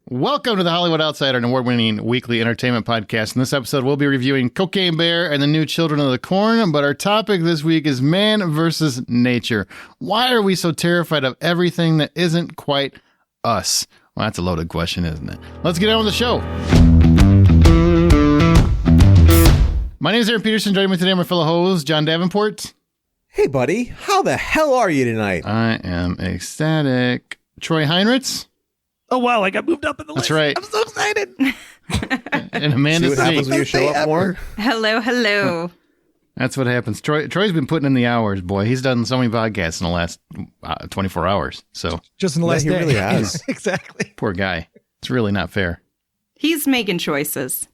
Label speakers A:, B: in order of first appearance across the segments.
A: Welcome to the Hollywood Outsider, an award-winning weekly entertainment podcast. In this episode, we'll be reviewing Cocaine Bear and the new Children of the Corn, but our topic this week is man versus nature. Why are we so terrified of everything that isn't quite us? Well, that's a loaded question, isn't it? Let's get on with the show. My name is Aaron Peterson. Joining me today, my fellow host, John Davenport.
B: Hey, buddy. How the hell are you tonight?
A: I am ecstatic. Troy Heinrichs.
C: Oh, wow, I got moved up in the list.
A: That's right.
C: I'm so excited.
A: And Amanda
B: See what happens
A: C.
B: when you show up more?
D: Hello.
A: That's what happens. Troy's been putting in the hours, boy. He's done so many podcasts in the last 24 hours. So
C: Just in the last
B: he
C: day.
B: really has.
C: Exactly.
A: poor guy. It's really not fair.
D: He's making choices.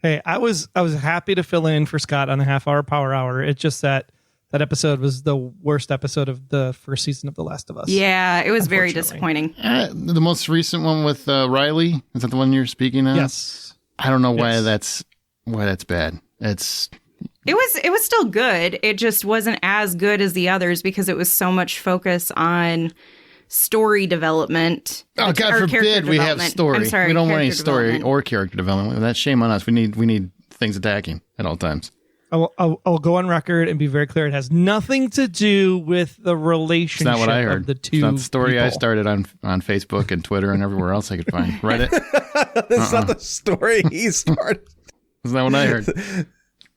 C: Hey, I was happy to fill in for Scott on the half-hour power hour. It's just that episode was the worst episode of the first season of The Last of Us.
D: Yeah, it was very disappointing.
A: The most recent one with Riley, is that the one you're speaking of?
C: Yes.
A: I don't know why
C: Yes.
A: that's bad.
D: It was still good. It just wasn't as good as the others because it was so much focus on story development.
A: Oh, God
D: or
A: forbid
D: character
A: we have
D: development.
A: story.
D: I'm sorry,
A: We don't want any
D: character
A: story
D: development.
A: or character development. That's shame on us. We need things attacking at all times.
C: I'll go on record and be very clear. It has nothing to do with the
A: It's
C: relationship
A: not what I heard.
C: of the two
A: It's not the story I
C: people.
A: started on Facebook and Twitter and everywhere else I could find. Reddit.
B: That's not the story he started.
A: Isn't that what I heard?
C: It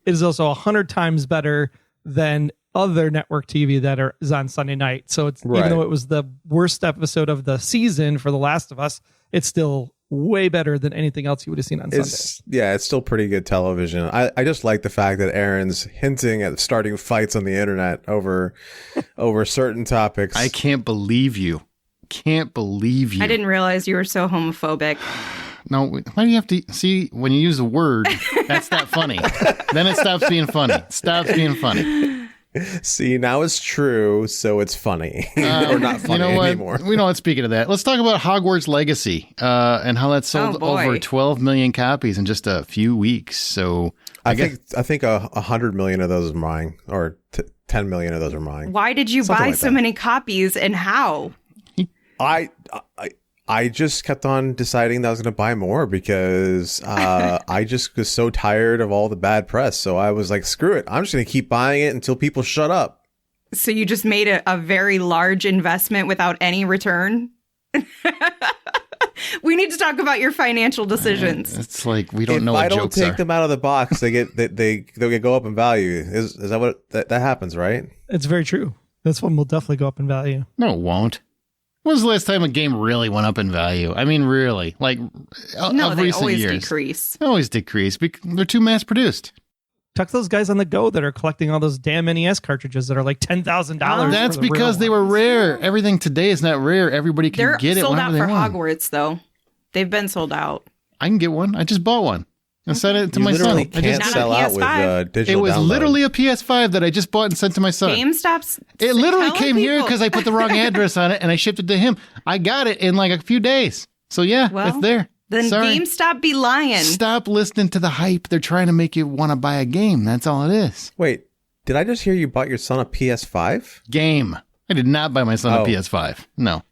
C: is also 100 times better than other network TV that is on Sunday night. So it's
B: Right.
C: even though it was the worst episode of the season for The Last of Us, it's still way better than anything else you would have seen on Sunday.
B: It's still pretty good television. I just like the fact that Aaron's hinting at starting fights on the internet over certain topics.
A: I can't believe you. Can't believe you.
D: I didn't realize you were so homophobic.
A: No, why do you have to see when you use a word? That's not funny. Then it stops being funny. It stops being funny.
B: See, now it's true, so it's funny. Or not funny
A: You know what?
B: anymore.
A: We know what. Speaking of that, let's talk about Hogwarts Legacy and how that sold
D: Oh, boy.
A: over 12 million copies in just a few weeks. So
B: I think 100 million of those are mine, or 10 million of those are mine.
D: Why did you
B: Something
D: buy
B: like
D: so
B: that.
D: many copies and how?
B: I just kept on deciding that I was going to buy more because I just was so tired of all the bad press. So I was like, screw it. I'm just going to keep buying it until people shut up.
D: So you just made a very large investment without any return? We need to talk about your financial decisions.
A: it's like we don't
B: If
A: know
B: I
A: what
B: don't
A: jokes
B: take
A: are.
B: them out of the box, they'll go up in value. Is that what that happens, right?
C: It's very true. This one will definitely go up in value.
A: No, it won't. When was the last time a game really went up in value? I mean, really, like
D: No,
A: of
D: they
A: recent
D: always
A: years.
D: decrease.
A: They always decrease because they're too mass produced.
C: Talk to those guys on the go that are collecting all those damn NES cartridges that are like $10,000.
A: That's because they were rare. Everything today is not rare. Everybody can
D: They're
A: get it
D: sold out
A: whenever
D: for
A: they want.
D: Hogwarts, though. They've been sold out.
A: I can get one. I just bought one and sent it to
B: You
A: my son.
B: literally
A: I
B: can't
A: just,
D: Not
B: sell
D: a
B: out with
D: PS5.
B: digital
A: it was
B: download.
A: literally a PS5 that I just bought and sent to my son.
D: GameStop's
A: It literally
D: telling
A: came here
D: people.
A: because I put the wrong address on it and I shipped it to him. I got it in like a few days. So yeah,
D: Well,
A: it's there.
D: Then
A: Sorry.
D: GameStop be lying.
A: Stop listening to the hype. They're trying to make you want to buy a game. That's all it is.
B: Wait, did I just hear you bought your son a PS5?
A: Game. I did not buy my son
B: Oh.
A: a PS5. No.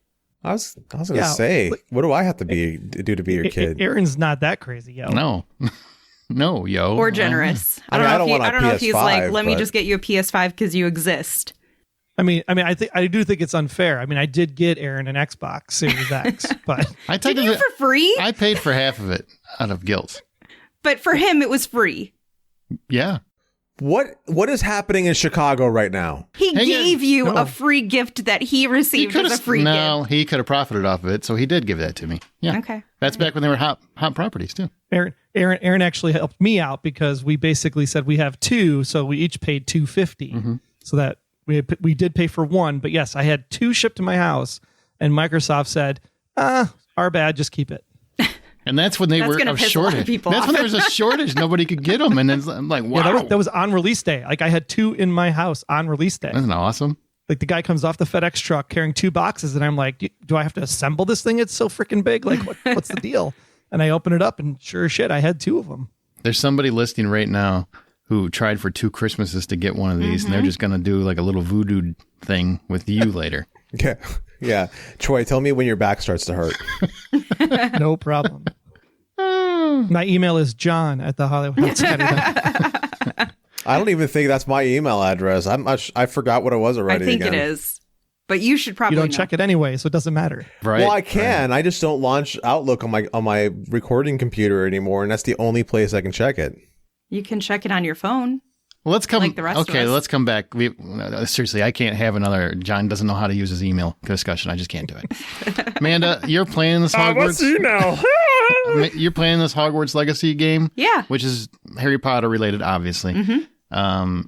B: I was gonna
C: Yeah,
B: say,
C: but-
B: what do I have to do to be your kid?
C: Aaron's not that crazy, yo.
A: No. No, yo.
D: Or generous.
B: I mean, I don't want a
D: I don't know if he's like,
B: PS5,
D: let me
B: but-
D: just get you a PS5 because you exist.
C: I do think it's unfair. I mean, I did get Aaron an Xbox Series X, but
A: I
D: Did
A: took
D: you
A: it.
D: for free?
A: I paid for half of it out of guilt.
D: But for him, it was free.
A: Yeah.
B: What is happening in Chicago right now?
D: He
A: Hang on.
D: gave you
A: No.
D: a free gift that he received as a free
A: No,
D: gift.
A: he could have profited off of it, so he did give that to me. Yeah.
D: Okay.
A: That's back when they were hot properties too.
C: Aaron actually helped me out because we basically said we have two, so we each paid $250,
A: Mm-hmm.
C: so that we did pay for one. But yes, I had two shipped to my house, and Microsoft said, our bad, just keep it.
A: And that's when they
D: That's
A: were
D: gonna
A: a
D: piss a lot of
A: shortage.
D: people
A: That's
D: off.
A: when there was a shortage. Nobody could get them. And I'm like, wow.
C: Yeah, that was on release day. Like I had two in my house on release day.
A: Isn't that awesome?
C: Like the guy comes off the FedEx truck carrying two boxes, and I'm like, do I have to assemble this thing? It's so freaking big. Like, what's the deal? And I open it up, and sure as shit, I had two of them.
A: There's somebody listening right now who tried for 2 Christmases to get one of these, and they're just going to do like a little voodoo thing with you later.
B: Yeah. Yeah. Troy, tell me when your back starts to hurt.
C: No problem. My email is john@thehollywood.com.
B: I don't even think that's my email address. I forgot what it was already.
D: I think
B: again.
D: it is. But you should probably
C: You don't
D: know.
C: check it anyway, so it doesn't matter.
A: Right.
B: Well, I can. I just don't launch Outlook on my recording computer anymore, and that's the only place I can check it.
D: You can check it on your phone.
A: Well, let's come.
D: Like the rest of
A: okay,
D: us.
A: let's come back. Seriously, I can't have another John doesn't know how to use his email discussion. I just can't do it. Amanda, you're playing this Hogwarts.
B: email?
A: You're playing this Hogwarts Legacy game.
D: Yeah.
A: Which is Harry Potter related, obviously.
D: Mm-hmm.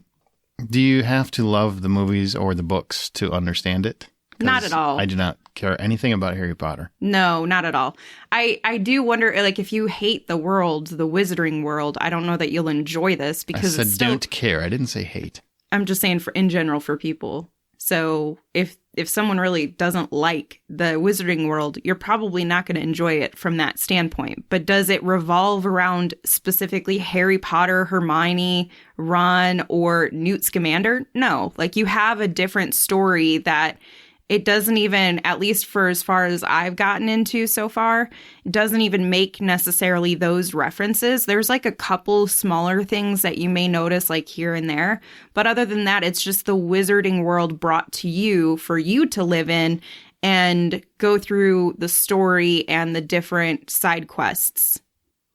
A: Do you have to love the movies or the books to understand it? 'Cause
D: Not at all.
A: I do not care anything about Harry Potter.
D: No, not at all. I do wonder, like, if you hate the world, the wizarding world, I don't know that you'll enjoy this because
A: I
D: it's
A: said
D: still,
A: don't care. I didn't say hate.
D: I'm just saying in general for people. So if someone really doesn't like the wizarding world, you're probably not going to enjoy it from that standpoint. But does it revolve around specifically Harry Potter, Hermione, Ron, or Newt Scamander? No. Like, you have a different story that it doesn't even, at least for as far as I've gotten into so far, it doesn't even make necessarily those references. There's like a couple smaller things that you may notice like here and there. But other than that, it's just the wizarding world brought to you for you to live in and go through the story and the different side quests.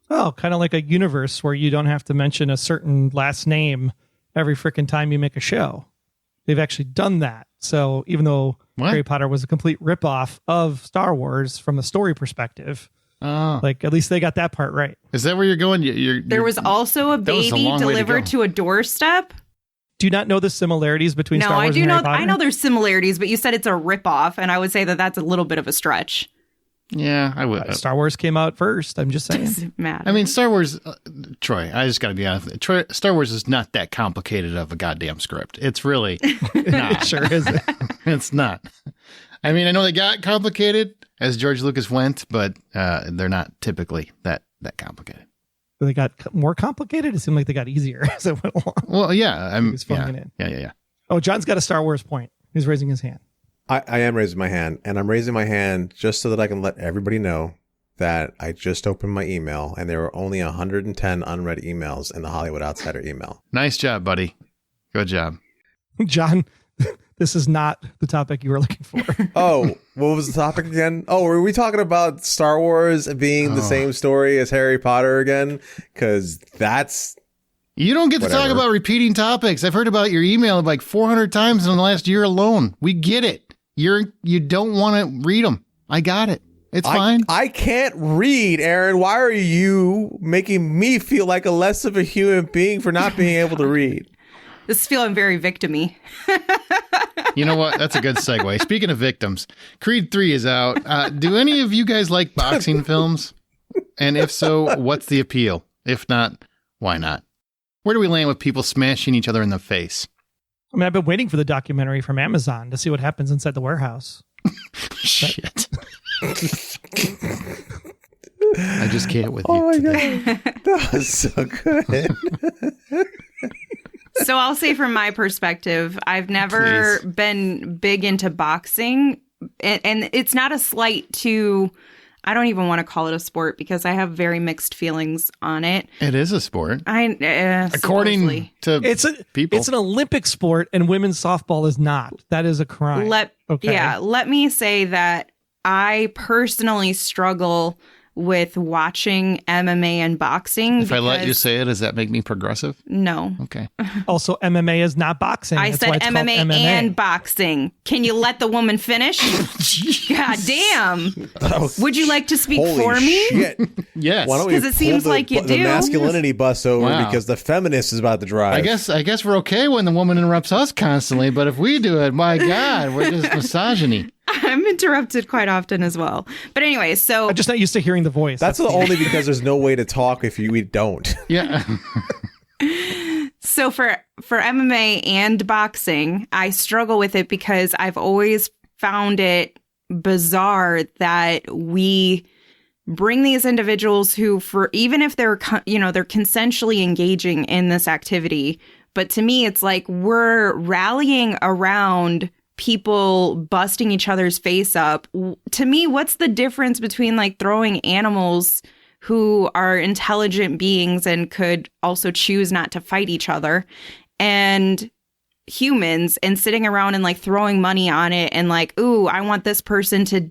C: Oh, kind of like a universe where you don't have to mention a certain last name every freaking time you make a show. They've actually done that. So even though Harry Potter was a complete ripoff of Star Wars from a story perspective, like at least they got that part right.
A: Is that where you're going?
D: There was also a baby delivered to a doorstep.
C: Do you not know the similarities between
D: No,
C: Star Wars
D: I do
C: and Harry
D: know.
C: Potter?
D: I know there's similarities, but you said it's a ripoff, and I would say that that's a little bit of a stretch.
A: Yeah, I would.
C: Star Wars came out first. I'm just saying.
D: Doesn't matter.
A: I mean, Star Wars, Troy, I just got to be honest with you. Star Wars is not that complicated of a goddamn script. It's really not.
C: It sure isn't.
A: It's not. I mean, I know they got complicated as George Lucas went, but they're not typically that complicated.
C: They got more complicated. It seemed like they got easier as it went along.
A: Well, yeah.
C: He was phoning it in.
A: Yeah.
C: Oh, John's got a Star Wars point. He's raising his hand.
B: I am raising my hand, and I'm raising my hand just so that I can let everybody know that I just opened my email, and there were only 110 unread emails in the Hollywood Outsider email.
A: Nice job, buddy. Good job.
C: John, this is not the topic you were looking for.
B: Oh, what was the topic again? Oh, were we talking about Star Wars being the same story as Harry Potter again? Because that's...
A: You don't get to talk about repeating topics. I've heard about your email like 400 times in the last year alone. We get it. You don't want to read them. I got it. It's fine.
B: I can't read, Aaron. Why are you making me feel like a less of a human being for not being able to read?
D: This is feeling very victim-y.
A: You know what? That's a good segue. Speaking of victims, Creed 3 is out. Do any of you guys like boxing films? And if so, what's the appeal? If not, why not? Where do we land with people smashing each other in the face?
C: I mean, I've been waiting for the documentary from Amazon to see what happens inside the warehouse.
A: Shit. I just can't with you.
B: Oh my
A: today.
B: God. That was so good.
D: So I'll say from my perspective, I've never been big into boxing. And it's not a slight to... I don't even want to call it a sport because I have very mixed feelings on it.
A: It is a sport.
D: According
A: to people.
C: It's an Olympic sport, and women's softball is not. That is a crime.
D: let me say that I personally struggle with watching MMA and boxing.
A: If I let you say it, does that make me progressive?
D: No.
A: Okay.
C: Also, MMA is not boxing.
D: I
C: That's
D: said
C: why it's called
D: MMA and boxing. Can you let the woman finish? God damn. Would you like to speak
B: Holy
D: for me?
B: shit.
A: Yes.
B: Why don't we
D: 'Cause it seems
B: pull
D: like you
B: the
D: do.
B: masculinity bus over
A: Wow.
B: because the feminist is about to drive.
A: I guess we're okay when the woman interrupts us constantly, but if we do it, my God, we're just misogyny.
D: I'm interrupted quite often as well. But anyway, so
C: I'm just not used to hearing the voice.
B: That's only because there's no way to talk if we don't.
A: Yeah.
D: So for MMA and boxing, I struggle with it because I've always found it bizarre that we bring these individuals who, for even if they're consensually engaging in this activity, but to me it's like we're rallying around people busting each other's face up. To me, what's the difference between like throwing animals who are intelligent beings and could also choose not to fight each other and humans and sitting around and like throwing money on it and like, ooh, I want this person to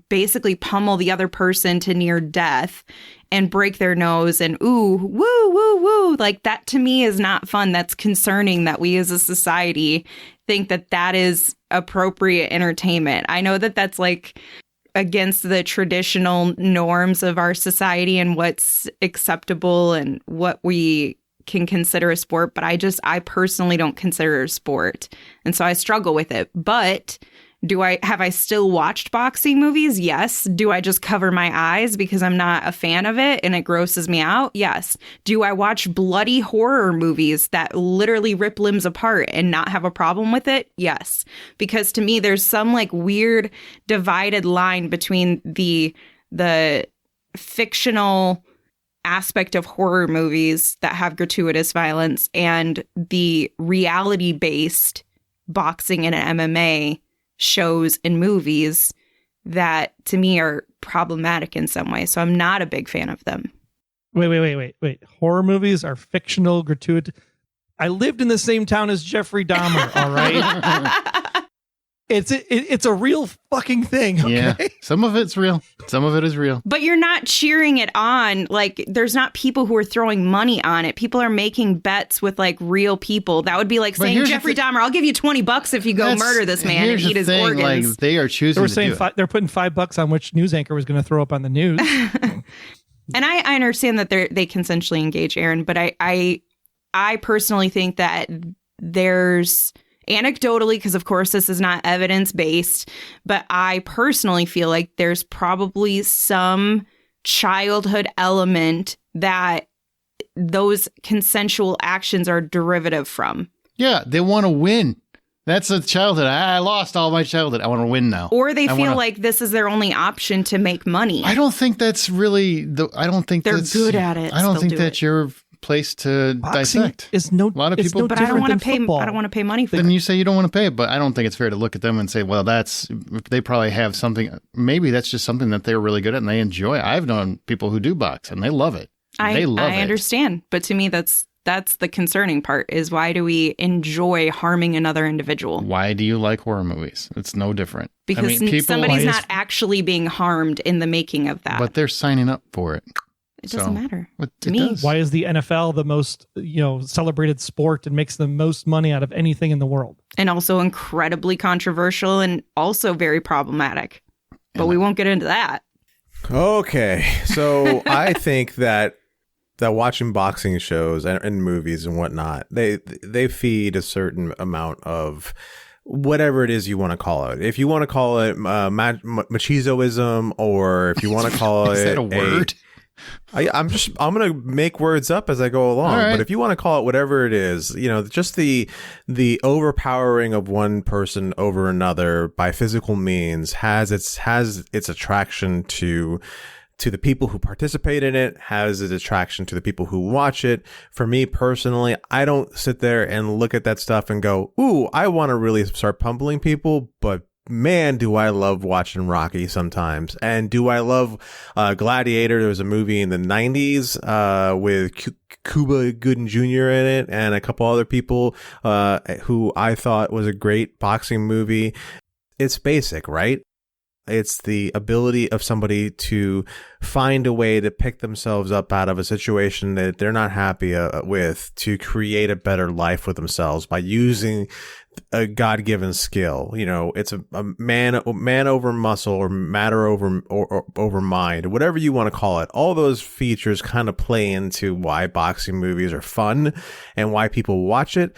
D: basically pummel the other person to near death and break their nose and ooh, woo, woo, woo. Like that to me is not fun. That's concerning that we as a society think that that is appropriate entertainment. I know that that's like against the traditional norms of our society and what's acceptable and what we can consider a sport, but I personally don't consider it a sport. And so I struggle with it. But have I still watched boxing movies? Yes. Do I just cover my eyes because I'm not a fan of it and it grosses me out? Yes. Do I watch bloody horror movies that literally rip limbs apart and not have a problem with it? Yes. Because to me, there's some like weird divided line between the fictional aspect of horror movies that have gratuitous violence and the reality-based boxing and MMA shows and movies that to me are problematic in some way. So I'm not a big fan of them.
C: Wait. Horror movies are fictional, gratuitous. I lived in the same town as Jeffrey Dahmer, all right? It's a real fucking thing, okay?
A: Yeah, some of it's real. Some of it is real.
D: But you're not cheering it on. Like, there's not people who are throwing money on it. People are making bets with, like, real people. That would be like saying, Jeffrey Dahmer, I'll give you $20 if you go murder this man and eat his organs.
A: Like, they are choosing to do it.
C: They're putting $5 on which news anchor was going to throw up on the news.
D: And I understand that they consensually engage, Aaron, but I personally think that there's... anecdotally, because of course this is not evidence-based, but I personally feel like there's probably some childhood element that those consensual actions are derivative from.
A: Yeah, they want to win. That's a childhood. I lost all my childhood. I want to win now.
D: Or they feel like this is their only option to make money.
A: I don't think that's really... I don't think
D: they're good at it.
A: I don't think that's your place to
C: boxing
A: dissect.
C: Is a lot of people,
D: but I don't want to pay. I don't want to pay money for.
A: Then you say you don't want to pay, but I don't think it's fair to look at them and say, well, they probably have something. Maybe that's just something that they're really good at and they enjoy. I've known people who do box and they love it. They love it.
D: I understand, but to me, that's the concerning part. Is why do we enjoy harming another individual?
A: Why do you like horror movies? It's no different
D: because somebody's not actually being harmed in the making of that,
A: but they're signing up for it.
D: It doesn't matter
A: to me.
C: Does. Why is the NFL the most celebrated sport and makes the most money out of anything in the world?
D: And also incredibly controversial and also very problematic. But we won't get into that.
B: Okay, so I think that watching boxing shows and movies and whatnot, they feed a certain amount of whatever it is you want to call it. If you want to call it machizoism, or if you want to call
A: is that a word?
B: I'm going to make words up as I go along. Right. But if you want to call it whatever it is, just the overpowering of one person over another by physical means has its attraction to the people who participate in it, has its attraction to the people who watch it. For me personally, I don't sit there and look at that stuff and go, ooh, I want to really start pummeling people, but man, do I love watching Rocky sometimes. And do I love Gladiator? There was a movie in the 90s with Cuba Gooding Jr. in it and a couple other people who I thought was a great boxing movie. It's basic, right? It's the ability of somebody to find a way to pick themselves up out of a situation that they're not happy with, to create a better life with themselves by using a God-given skill. It's a man over muscle, or matter over mind, whatever you want to call it. All those features kind of play into why boxing movies are fun and why people watch it.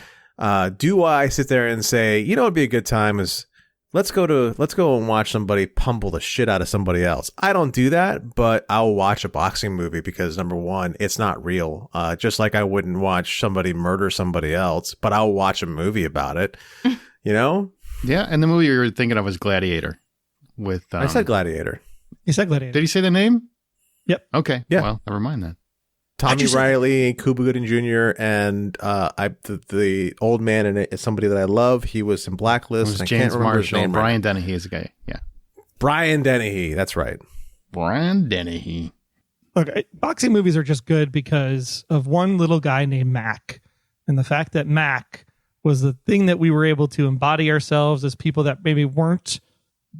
B: Do I sit there and say, it'd be a good time is let's go and watch somebody pummel the shit out of somebody else? I don't do that, but I'll watch a boxing movie because, number one, it's not real. Just like I wouldn't watch somebody murder somebody else, but I'll watch a movie about it.
A: Yeah, and the movie you were thinking of was Gladiator.
B: I said Gladiator.
C: You said Gladiator.
A: Did he say the name?
C: Yep.
A: Okay.
B: Yeah.
A: Well, never mind then.
B: Tommy Riley, Cuba Gooding Jr., and the old man in it is somebody that I love. He was in Blacklist.
A: It was
B: I
A: James
B: can't remember his
A: Marshall.
B: name.
A: Brian Dennehy is the guy. Yeah.
B: Brian Dennehy. That's right.
A: Brian Dennehy.
C: Look, boxing movies are just good because of one little guy named Mac. And the fact that Mac was the thing that we were able to embody ourselves as people that maybe weren't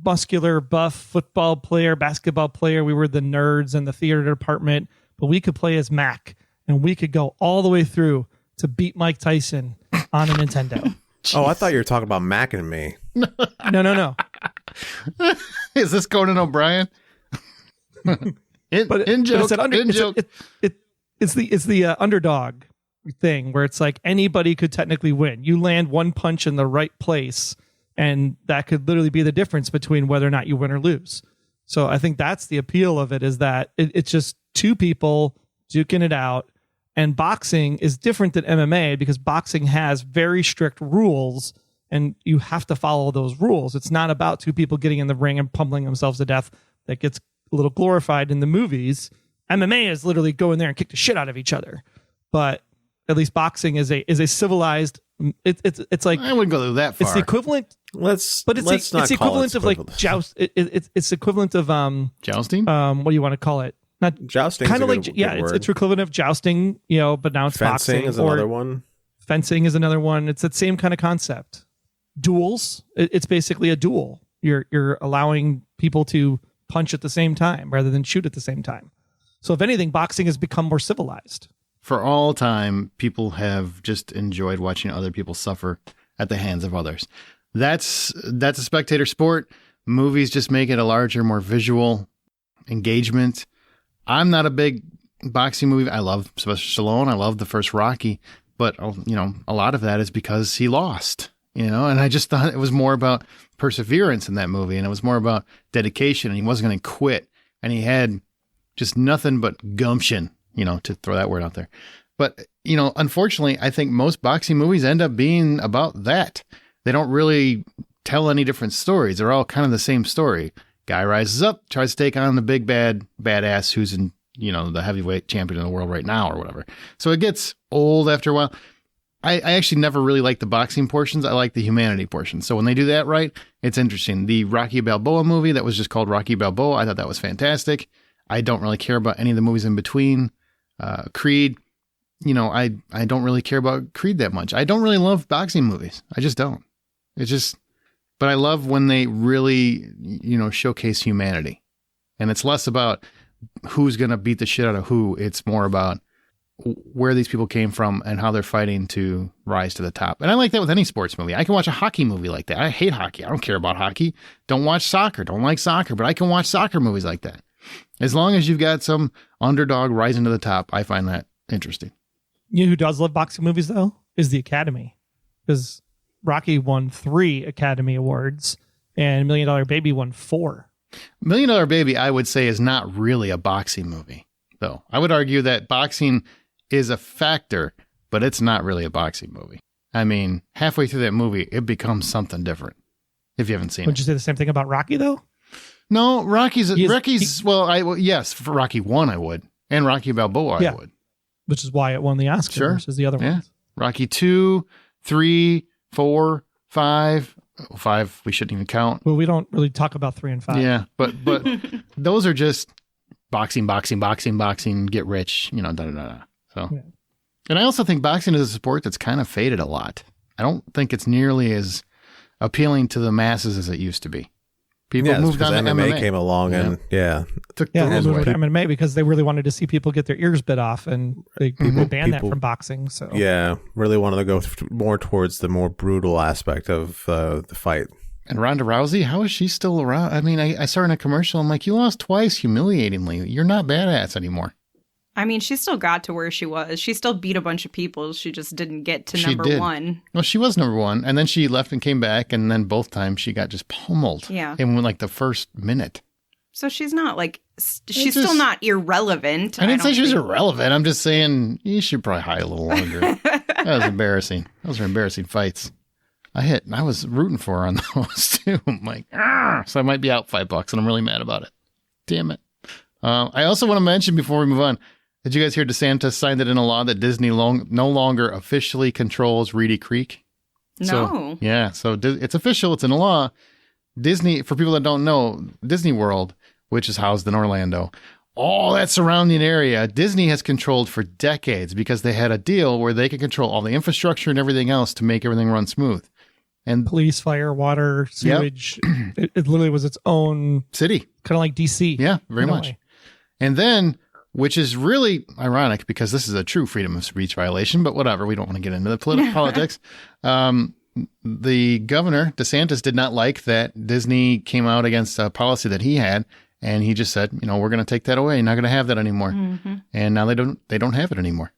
C: muscular, buff, football player, basketball player. We were the nerds in the theater department, but we could play as Mac and we could go all the way through to beat Mike Tyson on a Nintendo.
B: Oh, I thought you were talking about Mac and me.
C: No.
A: Is this Conan O'Brien?
C: It's the underdog thing where it's like anybody could technically win. You land one punch in the right place, and that could literally be the difference between whether or not you win or lose. So I think that's the appeal of it, is that it's just two people duking it out. And boxing is different than MMA because boxing has very strict rules, and you have to follow those rules. It's not about two people getting in the ring and pummeling themselves to death. That gets a little glorified in the movies. MMA is literally go in there and kick the shit out of each other. But at least boxing is a civilized. It's like,
A: I wouldn't go that far.
C: It's the equivalent. It's the equivalent of like joust. It's equivalent of
A: jousting.
C: What do you want to call it? Not
B: jousting.
C: Kind of like it's equivalent of jousting. But now it's
B: fencing
C: boxing.
B: Is another one.
C: Fencing is another one. It's that same kind of concept. Duels. It's basically a duel. You're allowing people to punch at the same time rather than shoot at the same time. So if anything, boxing has become more civilized.
A: For all time, people have just enjoyed watching other people suffer at the hands of others. That's a spectator sport. Movies just make it a larger, more visual engagement. I'm not a big boxing movie. I love Sylvester Stallone. I love the first Rocky, but a lot of that is because he lost. And I just thought it was more about perseverance in that movie, and it was more about dedication, and he wasn't going to quit, and he had just nothing but gumption, to throw that word out there. But, unfortunately, I think most boxing movies end up being about that. They don't really tell any different stories. They're all kind of the same story. Guy rises up, tries to take on the big badass who's in, the heavyweight champion of the world right now or whatever. So it gets old after a while. I actually never really liked the boxing portions. I like the humanity portions. So when they do that right, it's interesting. The Rocky Balboa movie that was just called Rocky Balboa, I thought that was fantastic. I don't really care about any of the movies in between. Creed, I don't really care about Creed that much. I don't really love boxing movies. I just don't. But I love when they really, showcase humanity. And it's less about who's going to beat the shit out of who. It's more about where these people came from and how they're fighting to rise to the top. And I like that with any sports movie. I can watch a hockey movie like that. I hate hockey. I don't care about hockey. Don't watch soccer. Don't like soccer, but I can watch soccer movies like that. As long as you've got some underdog rising to the top, I find that interesting.
C: You know who does love boxing movies, though, is the Academy. Because Rocky won 3 Academy Awards and $1 Million Baby won 4.
A: $1 Million Baby, I would say, is not really a boxing movie, though. I would argue that boxing is a factor, but it's not really a boxing movie. I mean, halfway through that movie, it becomes something different. If you haven't seen it.
C: Would you say the same thing about Rocky, though?
A: No, yes, for Rocky 1 I would. And Rocky Balboa I would.
C: Which is why it won the Oscar versus the other ones.
A: Rocky 2, 3, 4, 5. 5 we shouldn't even count.
C: Well, we don't really talk about 3 and 5.
A: Yeah, but those are just boxing, get rich, So, And I also think boxing is a sport that's kind of faded a lot. I don't think it's nearly as appealing to the masses as it used to be. People moved on to MMA.
B: Came along and
C: took the rules away. MMA because they really wanted to see people get their ears bit off, and people banned that from boxing. So
B: really wanted to go more towards the more brutal aspect of the fight.
A: And Ronda Rousey, how is she still around? I mean, I saw her in a commercial. I'm like, you lost twice humiliatingly. You're not badass anymore.
D: I mean, she still got to where she was. She still beat a bunch of people. She just didn't get to number 1.
A: Well, she was number 1. And then she left and came back. And then both times she got just pummeled.
D: Yeah.
A: In like the first minute.
D: So she's not like, she's still not irrelevant.
A: I didn't say she was irrelevant. I'm just saying you should probably hide a little longer. That was embarrassing. Those are embarrassing fights. I was rooting for her on those too. I'm like, so I might be out $5 and I'm really mad about it. Damn it. I also want to mention before we move on, Did you guys hear DeSantis signed it in a law that Disney no longer officially controls Reedy Creek?
D: No.
A: So it's official. It's in a law. Disney, for people that don't know, Disney World, which is housed in Orlando, all that surrounding area, Disney has controlled for decades because they had a deal where they could control all the infrastructure and everything else to make everything run smooth. And
C: police, fire, water, sewage. Yep. It literally was its own
A: city.
C: Kind of like DC.
A: Yeah, very much. And then, which is really ironic because this is a true freedom of speech violation, but whatever. We don't want to get into the politics. The governor, DeSantis, did not like that Disney came out against a policy that he had. And he just said, we're going to take that away. Not going to have that anymore. Mm-hmm. And now they don't have it anymore.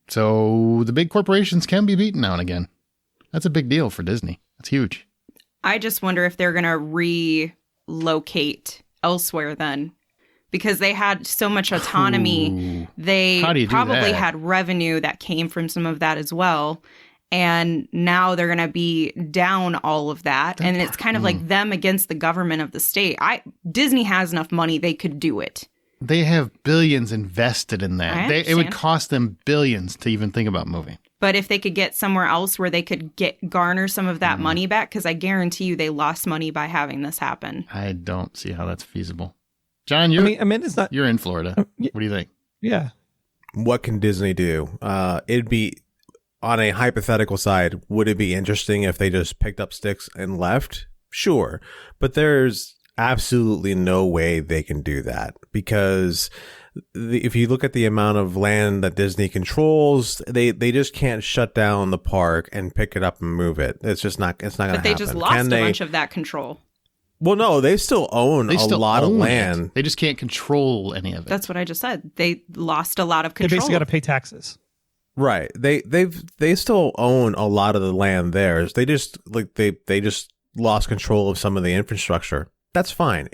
A: So the big corporations can be beaten now and again. That's a big deal for Disney. That's huge.
D: I just wonder if they're going to relocate elsewhere then. Because they had so much autonomy. They probably had revenue that came from some of that as well. And now they're going to be down all of that. And it's kind of like them against the government of the state. Disney has enough money. They could do it.
A: They have billions invested in that. It would cost them billions to even think about moving.
D: But if they could get somewhere else where they could garner some of that money back, because I guarantee you they lost money by having this happen.
A: I don't see how that's feasible. John, you're in Florida. What do you think?
C: Yeah.
B: What can Disney do? It'd be... On a hypothetical side, would it be interesting if they just picked up sticks and left? Sure. But there's absolutely no way they can do that because if you look at the amount of land that Disney controls, they just can't shut down the park and pick it up and move it. It's just not going to happen.
D: But they just lost a bunch of that control.
B: Well, no, they still own a lot of land.
A: They just can't control any of it.
D: That's what I just said. They lost a lot of control.
C: They basically got to pay taxes.
B: Right. They still own a lot of the land there. They just lost control of some of the infrastructure. That's fine.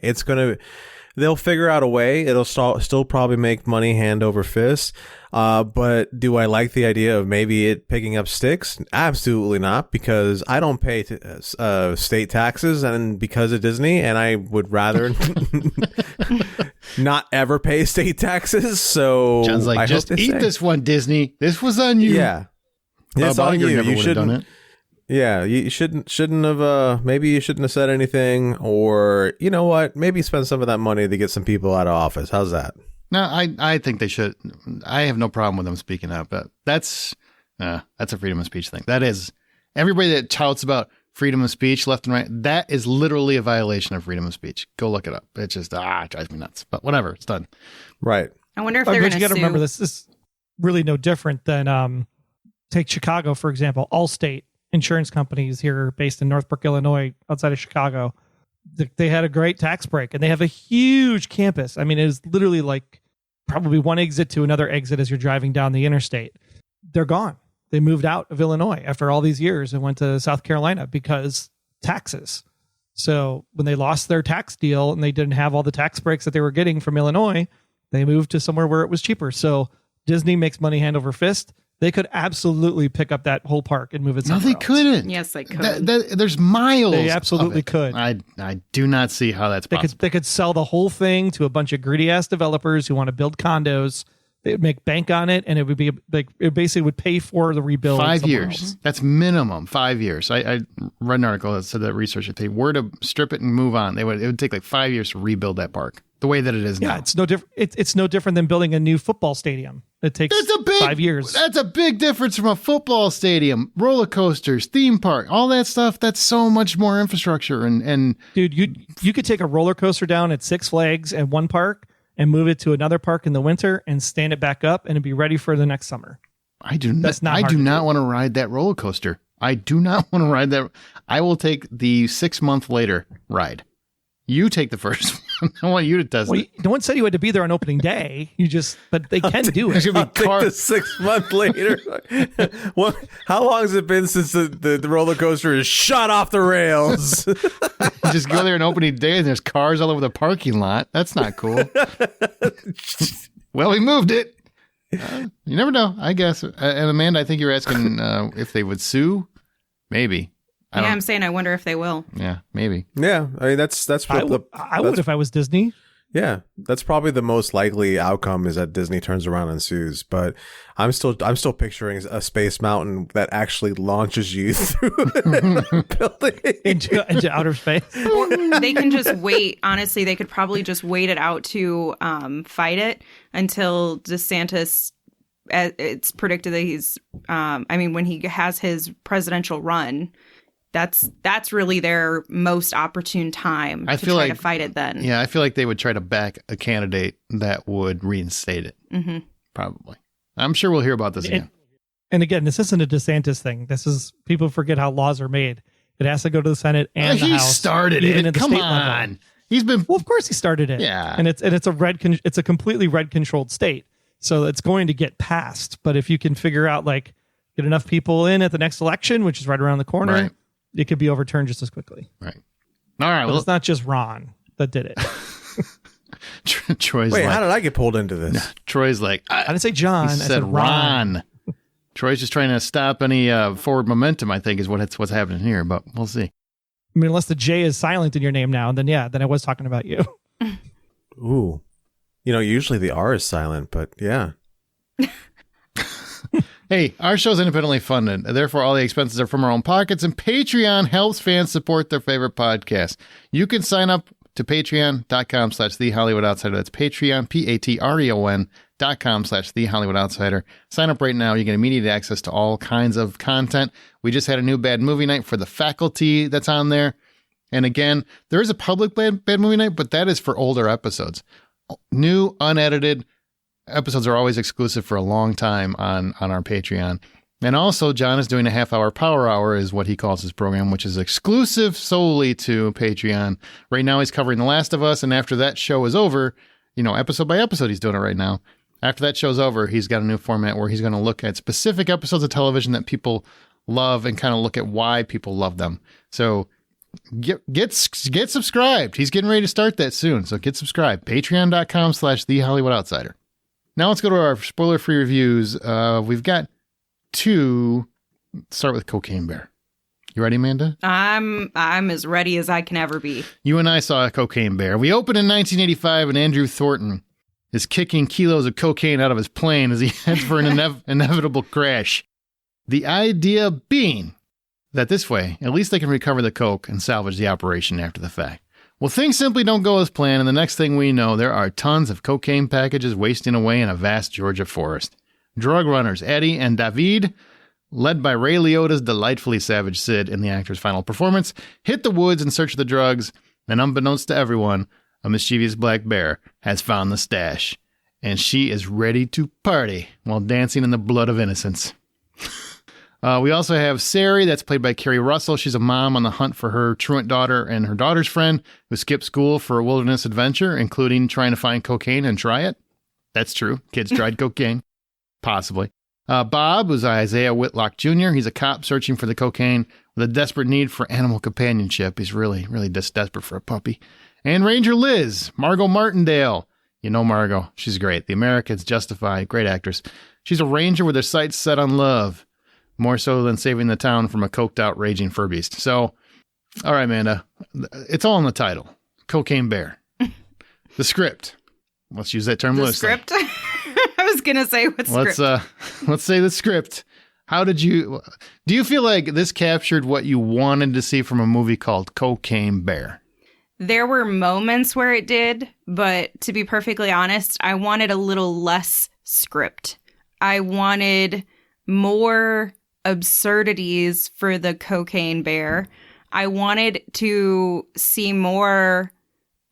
B: They'll figure out a way. It'll still probably make money hand over fist. But do I like the idea of maybe it picking up sticks? Absolutely not, because I don't pay state taxes and because of Disney, and I would rather not ever pay state taxes. So
A: John's like, just eat this one, Disney. This was on you.
B: Yeah, it's on you. You shouldn't
A: done it.
B: Yeah, you shouldn't have. Maybe you shouldn't have said anything, or you know what? Maybe spend some of that money to get some people out of office. How's that?
A: No, I think they should. I have no problem with them speaking up, but that's a freedom of speech thing. That is, everybody that touts about freedom of speech left and right, that is literally a violation of freedom of speech. Go look it up. It just it drives me nuts. But whatever, it's done.
B: Right.
D: I wonder if they're going to.
C: You got to remember this is really no different than take Chicago for example. Allstate insurance companies here based in Northbrook, Illinois, outside of Chicago. They had a great tax break and they have a huge campus. I mean, it is literally like probably one exit to another exit as you're driving down the interstate. They're gone. They moved out of Illinois after all these years and went to South Carolina because taxes. So when they lost their tax deal and they didn't have all the tax breaks that they were getting from Illinois, they moved to somewhere where it was cheaper. So Disney makes money hand over fist. They could absolutely pick up that whole park and move it somewhere else.
A: Couldn't.
D: Yes, they could.
A: There's miles.
C: They absolutely could.
A: I do not see how that's possible.
C: They could sell the whole thing to a bunch of greedy ass developers who want to build condos. They'd make bank on it, and it would be like it basically would pay for the rebuild.
A: 5 years.
C: Else.
A: That's minimum 5 years. I read an article that said that research, if they were to strip it and move on, it would take like 5 years to rebuild that park the way that it is now.
C: Yeah, it's no different. It's no different than building a new football stadium. It takes 5 years.
A: That's a big difference from a football stadium, roller coasters, theme park, all that stuff. That's so much more infrastructure. And
C: dude, you could take a roller coaster down at Six Flags at one park and move it to another park in the winter and stand it back up and it'd be ready for the next summer.
A: I do not want to ride that roller coaster. I do not want to ride that. I will take the 6 month later ride. You take the first one. I want you to test it.
C: No one said you had to be there on opening day. But they can do it.
B: I'll take the 6 month later. How long has it been since the roller coaster is shot off the rails?
A: You just go there on opening day and there's cars all over the parking lot. That's not cool. Well, we moved it. You never know, I guess. And Amanda, I think you're asking if they would sue. Maybe.
D: I'm saying I wonder if they will.
A: Yeah, maybe.
B: Yeah, I mean that's
C: I would if I was Disney.
B: Yeah, that's probably the most likely outcome, is that Disney turns around and sues. But I'm still picturing a space mountain that actually launches you through a building
C: into outer space.
D: Or they can just wait. Honestly, they could probably just wait it out to fight it until DeSantis. It's predicted that he's. When he has his presidential run. That's really their most opportune time to fight it then.
A: Yeah, I feel like they would try to back a candidate that would reinstate it. Mm-hmm. Probably. I'm sure we'll hear about this again.
C: And again, this isn't a DeSantis thing. This is, people forget how laws are made. It has to go to the Senate and the House.
A: He started it. Come on.
C: Level. He's been. Well, of course he started it.
A: Yeah.
C: And it's a completely red controlled state. So it's going to get passed. But if you can figure out, like, get enough people in at the next election, which is right around the corner.
A: Right.
C: It could be overturned just as quickly.
A: Right. All right.
C: Well, it's not just Ron that did it.
A: Troy's
B: Wait,
A: like,
B: how did I get pulled into this?
A: Troy's like,
C: I didn't say John.
A: I said Ron. Troy's just trying to stop any forward momentum, I think, is what's happening here. But we'll see.
C: I mean, unless the J is silent in your name now, then I was talking about you.
B: Ooh. Usually the R is silent, but yeah.
A: Hey, our show's independently funded. Therefore, all the expenses are from our own pockets, and Patreon helps fans support their favorite podcast. You can sign up to patreon.com/TheHollywoodOutsider. That's Patreon, patreon.com/TheHollywoodOutsider. Sign up right now. You get immediate access to all kinds of content. We just had a new bad movie night for the faculty that's on there. And again, there is a public bad movie night, but that is for older episodes. New, unedited episodes are always exclusive for a long time on our Patreon. And also, John is doing a half-hour power hour, is what he calls his program, which is exclusive solely to Patreon. Right now, he's covering The Last of Us, and after that show is over, episode by episode, he's doing it right now. After that show's over, he's got a new format where he's going to look at specific episodes of television that people love and kind of look at why people love them. So get subscribed. He's getting ready to start that soon, so get subscribed. Patreon.com/TheHollywoodOutsider. Now let's go to our spoiler-free reviews. We've got two. Start with Cocaine Bear. You ready, Amanda?
D: I'm as ready as I can ever be.
A: You and I saw Cocaine Bear. We opened in 1985, and Andrew Thornton is kicking kilos of cocaine out of his plane as he heads for an inevitable crash. The idea being that this way, at least they can recover the coke and salvage the operation after the fact. Well, things simply don't go as planned, and the next thing we know, there are tons of cocaine packages wasting away in a vast Georgia forest. Drug runners Eddie and David, led by Ray Liotta's delightfully savage Sid in the actor's final performance, hit the woods in search of the drugs, and unbeknownst to everyone, a mischievous black bear has found the stash, and she is ready to party while dancing in the blood of innocence. We also have Sari, that's played by Kerry Russell. She's a mom on the hunt for her truant daughter and her daughter's friend who skipped school for a wilderness adventure, including trying to find cocaine and try it. That's true. Kids tried cocaine. Possibly. Bob, who's Isaiah Whitlock Jr. He's a cop searching for the cocaine with a desperate need for animal companionship. He's really, really desperate for a puppy. And Ranger Liz, Margot Martindale. You know Margot. She's great. The Americans justify. Great actress. She's a ranger with her sights set on love. More so than saving the town from a coked-out raging fur beast. So, all right, Amanda. It's all in the title. Cocaine Bear. The script. Let's use that term loosely.
D: The script? I was going to say what script.
A: Let's say the script. Do you feel like this captured what you wanted to see from a movie called Cocaine Bear?
D: There were moments where it did, but to be perfectly honest, I wanted a little less script. I wanted more absurdities for the Cocaine Bear. I wanted to see more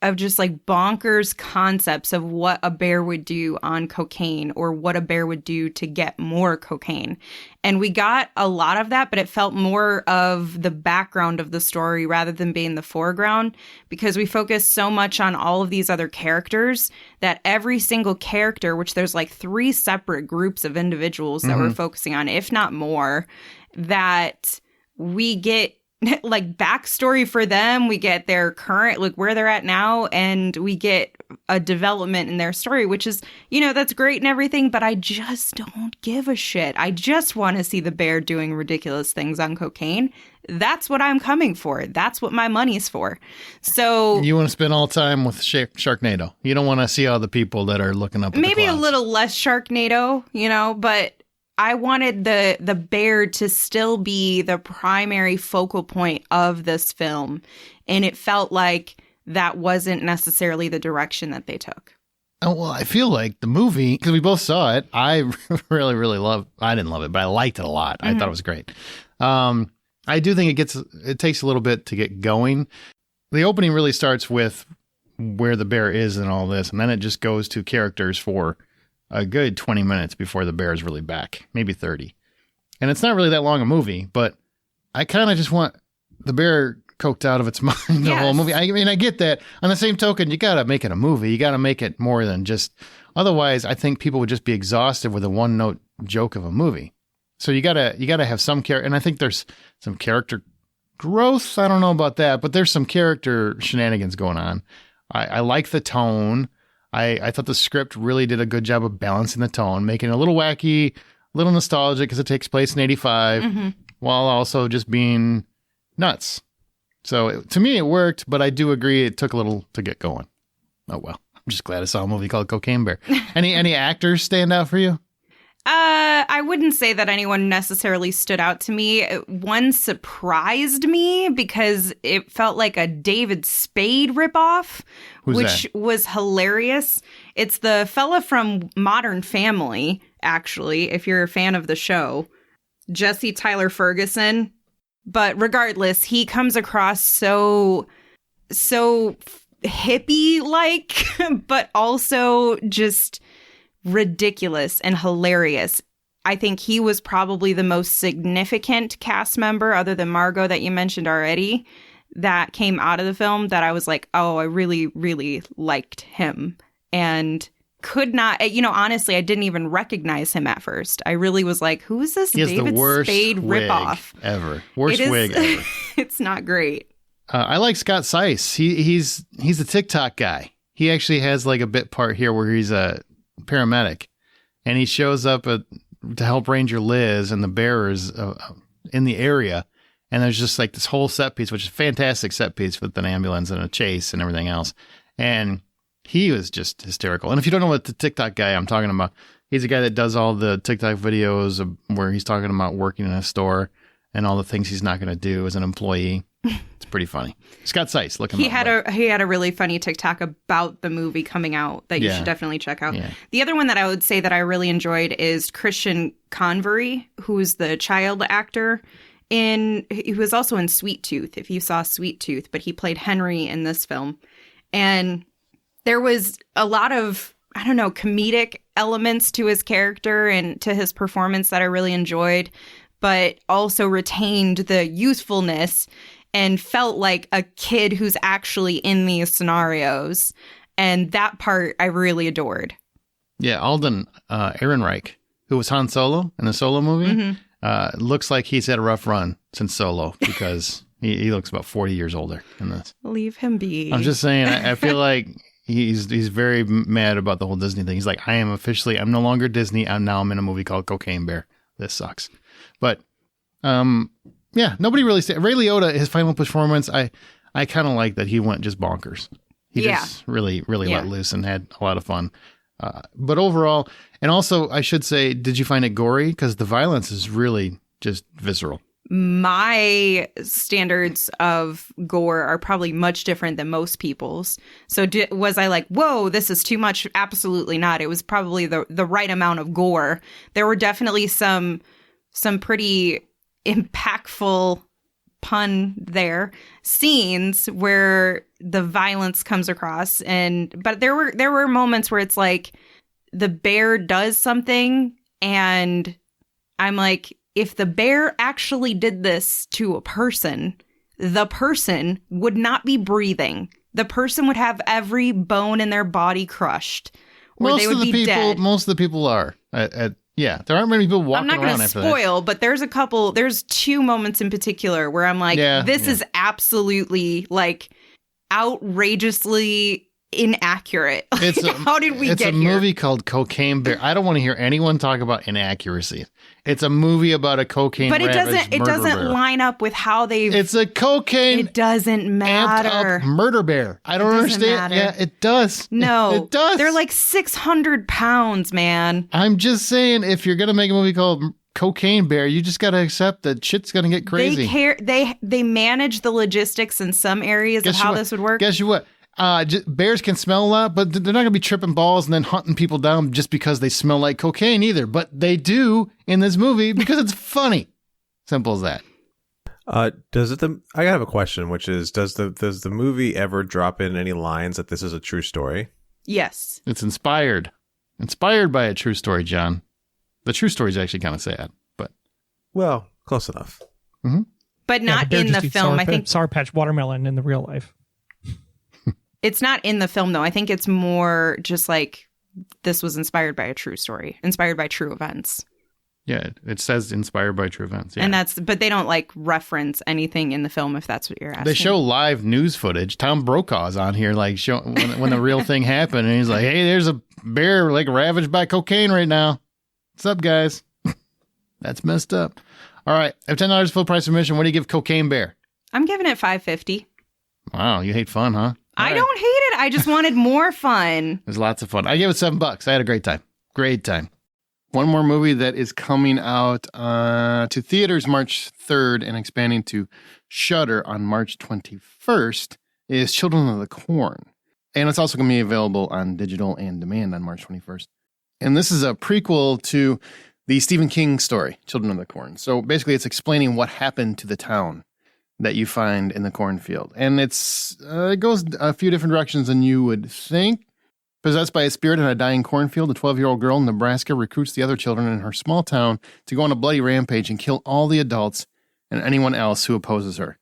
D: of just like bonkers concepts of what a bear would do on cocaine or what a bear would do to get more cocaine. And we got a lot of that, but it felt more of the background of the story rather than being the foreground, because we focused so much on all of these other characters that every single character, which there's like 3 separate groups of individuals that we're focusing on, if not more, that we get like backstory for them, we get their current, like where they're at now, and we get a development in their story, which is, that's great and everything, but I just don't give a shit. I just want to see the bear doing ridiculous things on cocaine. That's what I'm coming for. That's what my money's for. So
A: you want to spend all time with Sharknado. You don't want to see all the people that are looking up at
D: maybe
A: the
D: a
A: clouds.
D: little less Sharknado, but I wanted the bear to still be the primary focal point of this film. And it felt like that wasn't necessarily the direction that they took.
A: Oh, well, I feel like the movie, because we both saw it, I really, really I didn't love it, but I liked it a lot. I thought it was great. I do think it takes a little bit to get going. The opening really starts with where the bear is and all this, and then it just goes to characters for a good 20 minutes before the bear is really back, maybe 30. And it's not really that long a movie, but I kind of just want the bear coked out of its mind the whole movie. I mean, I get that. On the same token, you got to make it a movie. You got to make it more than just, otherwise I think people would just be exhausted with a one-note joke of a movie. So you gotta have some character, and I think there's some character growth. I don't know about that, but there's some character shenanigans going on. I like the tone. I thought the script really did a good job of balancing the tone, making it a little wacky, a little nostalgic because it takes place in 85, while also just being nuts. So to me, it worked, but I do agree it took a little to get going. Oh, well, I'm just glad I saw a movie called Cocaine Bear. Any actors stand out for you?
D: I wouldn't say that anyone necessarily stood out to me. One surprised me because it felt like a David Spade ripoff, which was hilarious. It's the fella from Modern Family, actually, if you're a fan of the show, Jesse Tyler Ferguson. But regardless, he comes across so hippie-like, but also just ridiculous and hilarious. I think he was probably the most significant cast member, other than Margot that you mentioned already, that came out of the film that I was like, oh, I really, really liked him. And could not, honestly, I didn't even recognize him at first. I really was like, who is this David Spade ripoff
A: ever? Worst wig ever.
D: It's not great.
A: I like Scott Seiss. He's the TikTok guy. He actually has like a bit part here where he's a paramedic, and he shows up to help Ranger Liz and the bearers in the area, and there's just like this whole set piece, which is a fantastic set piece with an ambulance and a chase and everything else, and he was just hysterical. And if you don't know what the TikTok guy I'm talking about, he's a guy that does all the TikTok videos where he's talking about working in a store and all the things he's not going to do as an employee. It's pretty funny. Scott Seiss, look him up.
D: He had a really funny TikTok about the movie coming out that you should definitely check out. Yeah. The other one that I would say that I really enjoyed is Christian Convery, who's the child actor he was also in Sweet Tooth, if you saw Sweet Tooth, but he played Henry in this film. And there was a lot of, I don't know, comedic elements to his character and to his performance that I really enjoyed, but also retained the youthfulness and felt like a kid who's actually in these scenarios. And that part I really adored.
A: Yeah, Alden Ehrenreich, who was Han Solo in the Solo movie, looks like he's had a rough run since Solo because he looks about 40 years older in this.
D: Leave him be.
A: I'm just saying, I feel like he's very mad about the whole Disney thing. He's like, I'm no longer Disney. I'm in a movie called Cocaine Bear. This sucks. But, yeah, nobody really Ray Liotta, his final performance, I kind of like that he went just bonkers. He just really, really let loose and had a lot of fun. But overall, and also I should say, did you find it gory? Because the violence is really just visceral.
D: My standards of gore are probably much different than most people's. So was I like, whoa, this is too much? Absolutely not. It was probably the right amount of gore. There were definitely some pretty impactful, pun there, scenes where the violence comes across, but there were moments where it's like the bear does something and I'm like, if the bear actually did this to a person, the person would not be breathing. The person would have every bone in their body crushed, or they would be dead.
A: Most of the people are yeah, there aren't many people walking around. I'm not going to
D: spoil, but there's two moments in particular where I'm like, this is absolutely like outrageously inaccurate? How did we get here?
A: It's a movie called Cocaine Bear. I don't want to hear anyone talk about inaccuracy. It's a movie about a cocaine
D: but it
A: doesn't
D: bear. Line up with how they.
A: It's a cocaine.
D: It doesn't matter.
A: Amped up murder bear. I don't understand.
D: Matter.
A: Yeah, it does.
D: No,
A: it does.
D: They're like 600 pounds, man.
A: I'm just saying, if you're gonna make a movie called Cocaine Bear, you just gotta accept that shit's gonna get crazy.
D: They manage the logistics in some areas of how this would work.
A: Guess what? Bears can smell a lot, but they're not going to be tripping balls and then hunting people down just because they smell like cocaine either. But they do in this movie because it's funny. Simple as that.
B: I have a question, which is, does the movie ever drop in any lines that this is a true story?
D: Yes.
A: It's inspired by a true story, John. The true story is actually kind of sad, but
B: well, close enough.
A: Mm-hmm.
D: But not in the film. I think
C: Sour Patch watermelon in the real life.
D: It's not in the film, though. I think it's more just like this was inspired by a true story, inspired by true events.
A: Yeah, it says inspired by true events. Yeah.
D: And but they don't like reference anything in the film, if that's what you're asking.
A: They show live news footage. Tom Brokaw's on here, like when the real thing happened, and he's like, "Hey, there's a bear like ravaged by cocaine right now. What's up, guys?" That's messed up. All right, I have $10 full price admission. What do you give Cocaine Bear?
D: I'm giving it $5.50.
A: Wow, you hate fun, huh?
D: I don't hate it. I just wanted more fun.
A: It was lots of fun. I gave it $7. I had a great time. Great time. One more movie that is coming out to theaters March 3rd and expanding to Shudder on March 21st is Children of the Corn. And it's also going to be available on digital and demand on March 21st. And this is a prequel to the Stephen King story, Children of the Corn. So basically it's explaining what happened to the town that you find in the cornfield. And it goes a few different directions than you would think. Possessed by a spirit in a dying cornfield, a 12-year-old girl in Nebraska recruits the other children in her small town to go on a bloody rampage and kill all the adults and anyone else who opposes her.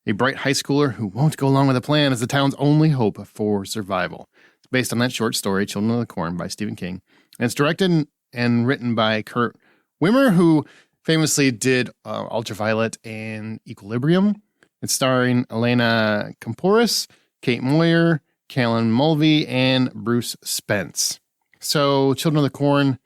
A: A bright high schooler who won't go along with the plan is the town's only hope for survival. It's based on that short story, Children of the Corn, by Stephen King. And it's directed and written by Kurt Wimmer, who famously did Ultraviolet and Equilibrium. It's starring Elena Kampouris, Kate Moyer, Callan Mulvey, and Bruce Spence. So, Children of the Corn,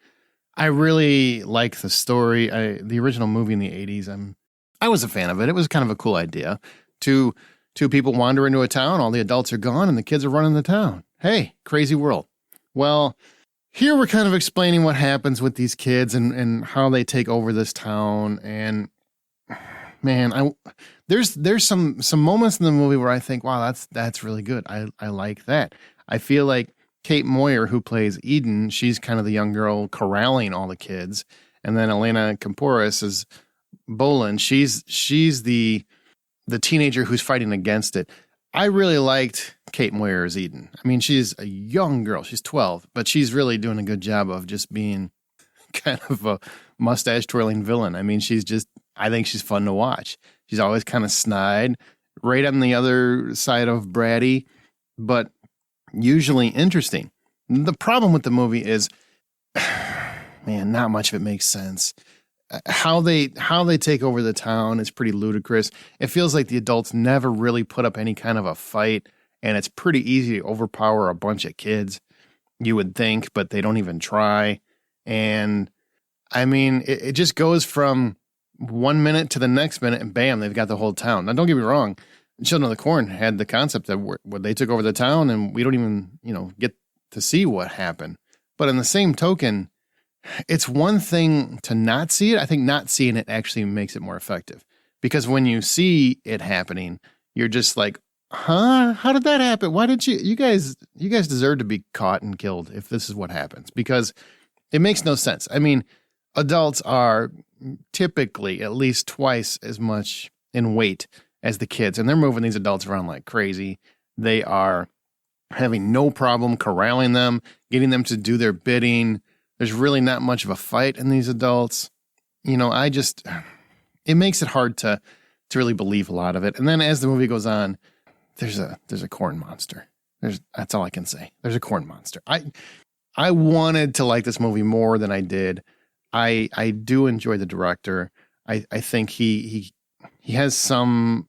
A: I really like the story. The original movie in the 80s, I was a fan of it. It was kind of a cool idea. Two people wander into a town, all the adults are gone, and the kids are running the town. Hey, crazy world. Well, here we're kind of explaining what happens with these kids and how they take over this town. And man, there's some moments in the movie where I think, wow, that's really good. I like that. I feel like Kate Moyer, who plays Eden, she's kind of the young girl corralling all the kids. And then Elena Kampouris is Bolin. She's the teenager who's fighting against it. I really liked Kate Moyer as Eden. I mean, she's a young girl. She's 12, but she's really doing a good job of just being kind of a mustache twirling villain. I mean, I think she's fun to watch. She's always kind of snide, right on the other side of bratty, but usually interesting. The problem with the movie is, man, not much of it makes sense. How they take over the town is pretty ludicrous. It feels like the adults never really put up any kind of a fight, and it's pretty easy to overpower a bunch of kids, you would think, but they don't even try. And I mean, it just goes from 1 minute to the next minute, and bam, they've got the whole town. Now, don't get me wrong. Children of the Corn had the concept that where they took over the town, and we don't even, get to see what happened. But in the same token, it's one thing to not see it. I think not seeing it actually makes it more effective, because when you see it happening, you're just like, huh? How did that happen? Why did you guys deserve to be caught and killed if this is what happens? Because it makes no sense. I mean, adults are typically at least twice as much in weight as the kids, and they're moving these adults around like crazy. They are having no problem corralling them, getting them to do their bidding. There's really not much of a fight in these adults. It makes it hard to really believe a lot of it. And then as the movie goes on, there's a corn monster. That's all I can say. There's a corn monster. I wanted to like this movie more than I did. I do enjoy the director. I think he has some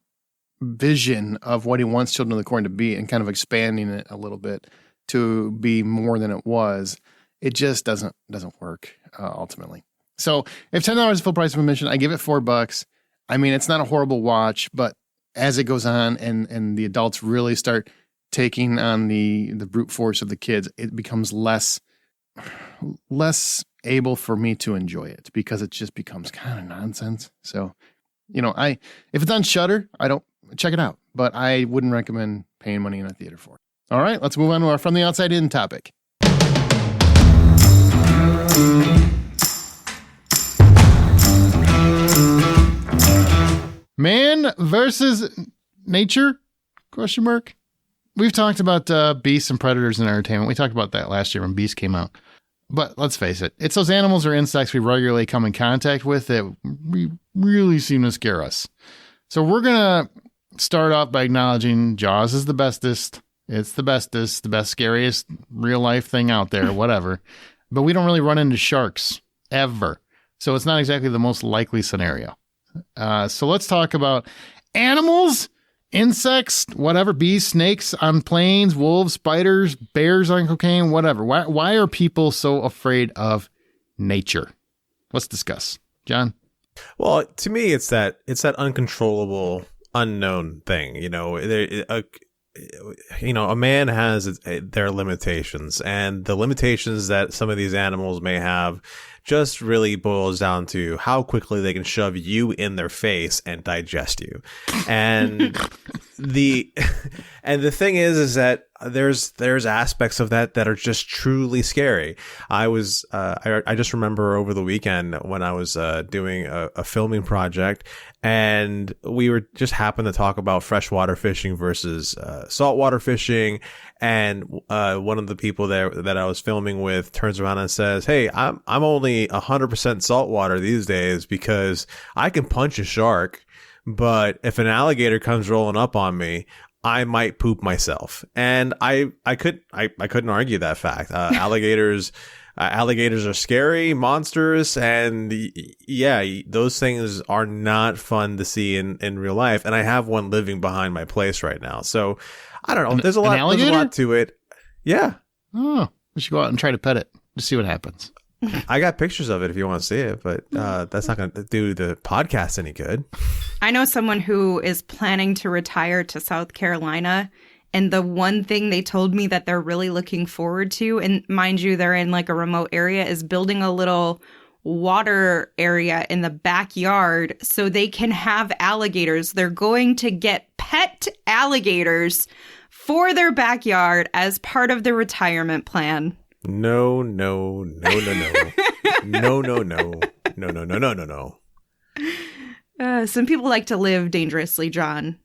A: vision of what he wants Children of the Corn to be and kind of expanding it a little bit to be more than it was, it just doesn't work ultimately. So if $10 is full price of admission, I give it $4. I mean, it's not a horrible watch, but as it goes on and the adults really start taking on the brute force of the kids, it becomes less able for me to enjoy it because it just becomes kind of nonsense. So, if it's on Shudder, I don't check it out, but I wouldn't recommend paying money in a theater for it. All right, let's move on to our From the Outside In topic. Man versus nature? ? We've talked about beasts and predators in entertainment. We talked about that last year when Beast came out. But let's face it, it's those animals or insects we regularly come in contact with that really seem to scare us. So we're going to start off by acknowledging Jaws is the bestest. It's the bestest, the best, scariest real life thing out there, whatever. But we don't really run into sharks ever. So it's not exactly the most likely scenario. So let's talk about animals, insects, whatever, bees, snakes on planes, wolves, spiders, bears on cocaine, whatever. Why are people so afraid of nature? Let's discuss. John?
B: Well, to me, it's that uncontrollable, unknown thing. A man has their limitations, and the limitations that some of these animals may have just really boils down to how quickly they can shove you in their face and digest you. And the thing is that there's aspects of that are just truly scary. I just remember over the weekend when I was doing a filming project, and we were just happened to talk about freshwater fishing versus saltwater fishing. And one of the people there that I was filming with turns around and says, "Hey, I'm only 100% saltwater these days because I can punch a shark, but if an alligator comes rolling up on me, I might poop myself." And I couldn't argue that fact. Alligators are scary monsters, and those things are not fun to see in real life. And I have one living behind my place right now, so I don't know. There's a lot to it. Yeah.
A: Oh, we should go out and try to pet it to see what happens.
B: I got pictures of it if you want to see it, but that's not going to do the podcast any good.
D: I know someone who is planning to retire to South Carolina, and the one thing they told me that they're really looking forward to, and mind you, they're in like a remote area, is building a little water area in the backyard so they can have alligators. They're going to get pet alligators for their backyard as part of the retirement plan.
B: No.
D: Some people like to live dangerously, John.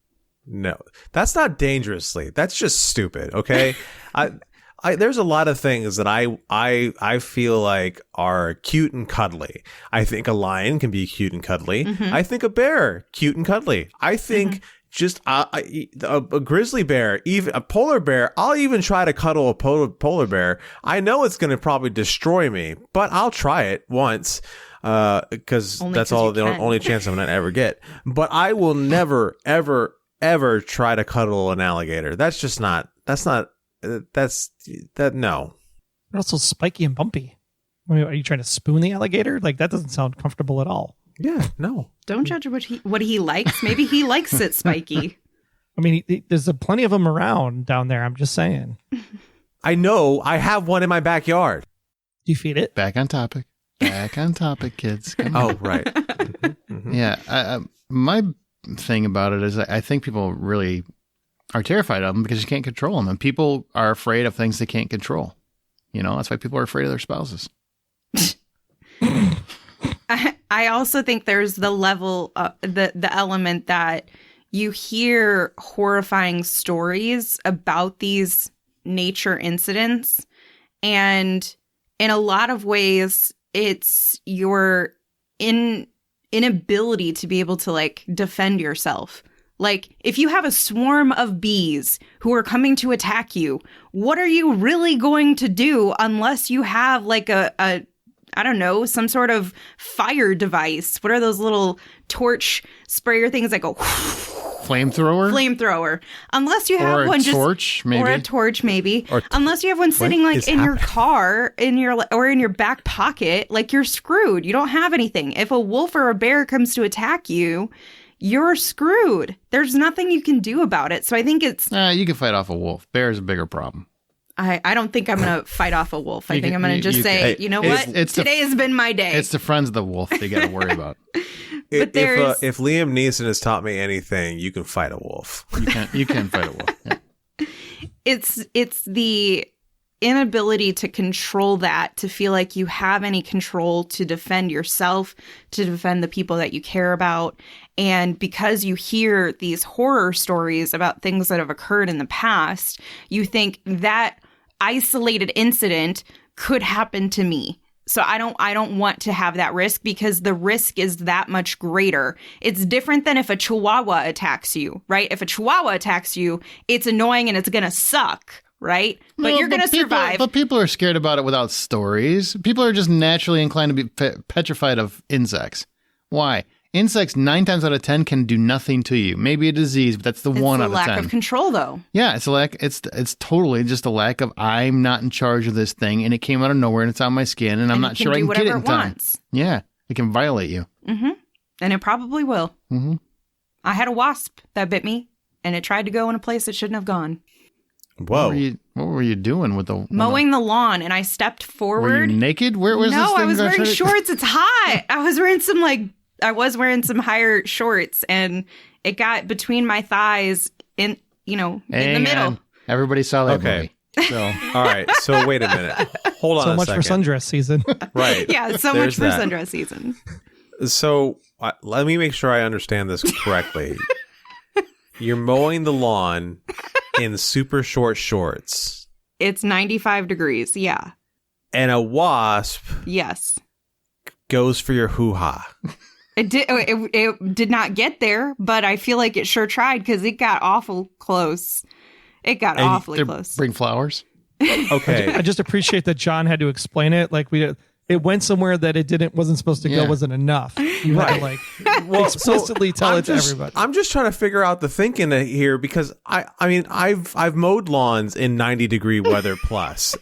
B: No, that's not dangerously. That's just stupid. Okay. There's a lot of things that I feel like are cute and cuddly. I think a lion can be cute and cuddly. Mm-hmm. I think a bear, cute and cuddly. I think just a grizzly bear, even a polar bear. I'll even try to cuddle a polar bear. I know it's going to probably destroy me, but I'll try it once because that's the only chance I'm going to ever get. But I will never, ever try to cuddle an alligator. No.
C: They're also spiky and bumpy. I mean, are you trying to spoon the alligator? Like, that doesn't sound comfortable at all.
B: Yeah, no.
D: Don't judge what he likes. Maybe he likes it spiky.
C: I mean, there's plenty of them around down there. I'm just saying.
B: I know. I have one in my backyard.
C: Do you feed it?
A: Back on topic, kids.
B: Oh, right.
A: Mm-hmm. Yeah. My thing about it is I think people really are terrified of them because you can't control them, and people are afraid of things they can't control. That's why people are afraid of their spouses.
D: I also think there's the level, the element that you hear horrifying stories about these nature incidents, and in a lot of ways, it's your inability to be able to like defend yourself. Like, if you have a swarm of bees who are coming to attack you, what are you really going to do unless you have like I don't know, some sort of fire device? What are those little torch sprayer things that go Flamethrower. Unless you have one,
A: torch, maybe.
D: Or a torch, maybe. Unless you have one sitting like in your car, in your back pocket, like you're screwed. You don't have anything. If a wolf or a bear comes to attack you, you're screwed. There's nothing you can do about it. So I think it's...
A: you can fight off a wolf. Bear's a bigger problem.
D: I don't think I'm going to fight off a wolf. I think I'm going to just say, you know what? Today has been my day.
A: It's the friends of the wolf they got to worry about.
B: If Liam Neeson has taught me anything, you can fight a wolf.
A: You can fight a wolf. Yeah.
D: It's the inability to control that, to feel like you have any control to defend yourself, to defend the people that you care about. And because you hear these horror stories about things that have occurred in the past, you think that isolated incident could happen to me. So I don't want to have that risk, because the risk is that much greater. It's different than if a chihuahua attacks you, right? If a chihuahua attacks you, it's annoying and it's going to suck, right? But you're going to survive.
A: But people are scared about it without stories. People are just naturally inclined to be petrified of insects. Why? Insects 9 times out of 10 can do nothing to you. Maybe a disease, but that's the one out of 10.
D: It's a lack of control, though.
A: Yeah, it's totally just a lack of, I'm not in charge of this thing, and it came out of nowhere, and it's on my skin, and I'm not sure I can get it in time. Wants. Yeah, it can violate you.
D: Mm-hmm. And it probably will.
A: Mm-hmm.
D: I had a wasp that bit me, and it tried to go in a place it shouldn't have gone.
B: Whoa.
A: What were you doing with
D: mowing the lawn, and I stepped forward.
A: Were you naked? Where was this thing?
D: No, I was wearing shorts. It's hot. I was wearing some higher shorts, and it got between my thighs in the middle.
A: Everybody saw that movie.
B: So, all right. So wait a minute. Hold on
C: so
B: a
C: much
B: second.
C: for sundress season.
B: Right.
D: Yeah, so much for sundress season.
B: So let me make sure I understand this correctly. You're mowing the lawn in super short shorts.
D: It's 95 degrees. Yeah.
B: And a wasp.
D: Yes.
B: Goes for your hoo-ha.
D: It did not get there, but I feel like it sure tried, because it got awful close. It got awfully close.
A: Bring flowers.
B: Okay.
C: I just appreciate that John had to explain it. Like it went somewhere that it wasn't supposed to go, wasn't enough. You had to explicitly tell it to everybody.
B: I'm just trying to figure out the thinking here, because I've mowed lawns in 90-degree weather plus.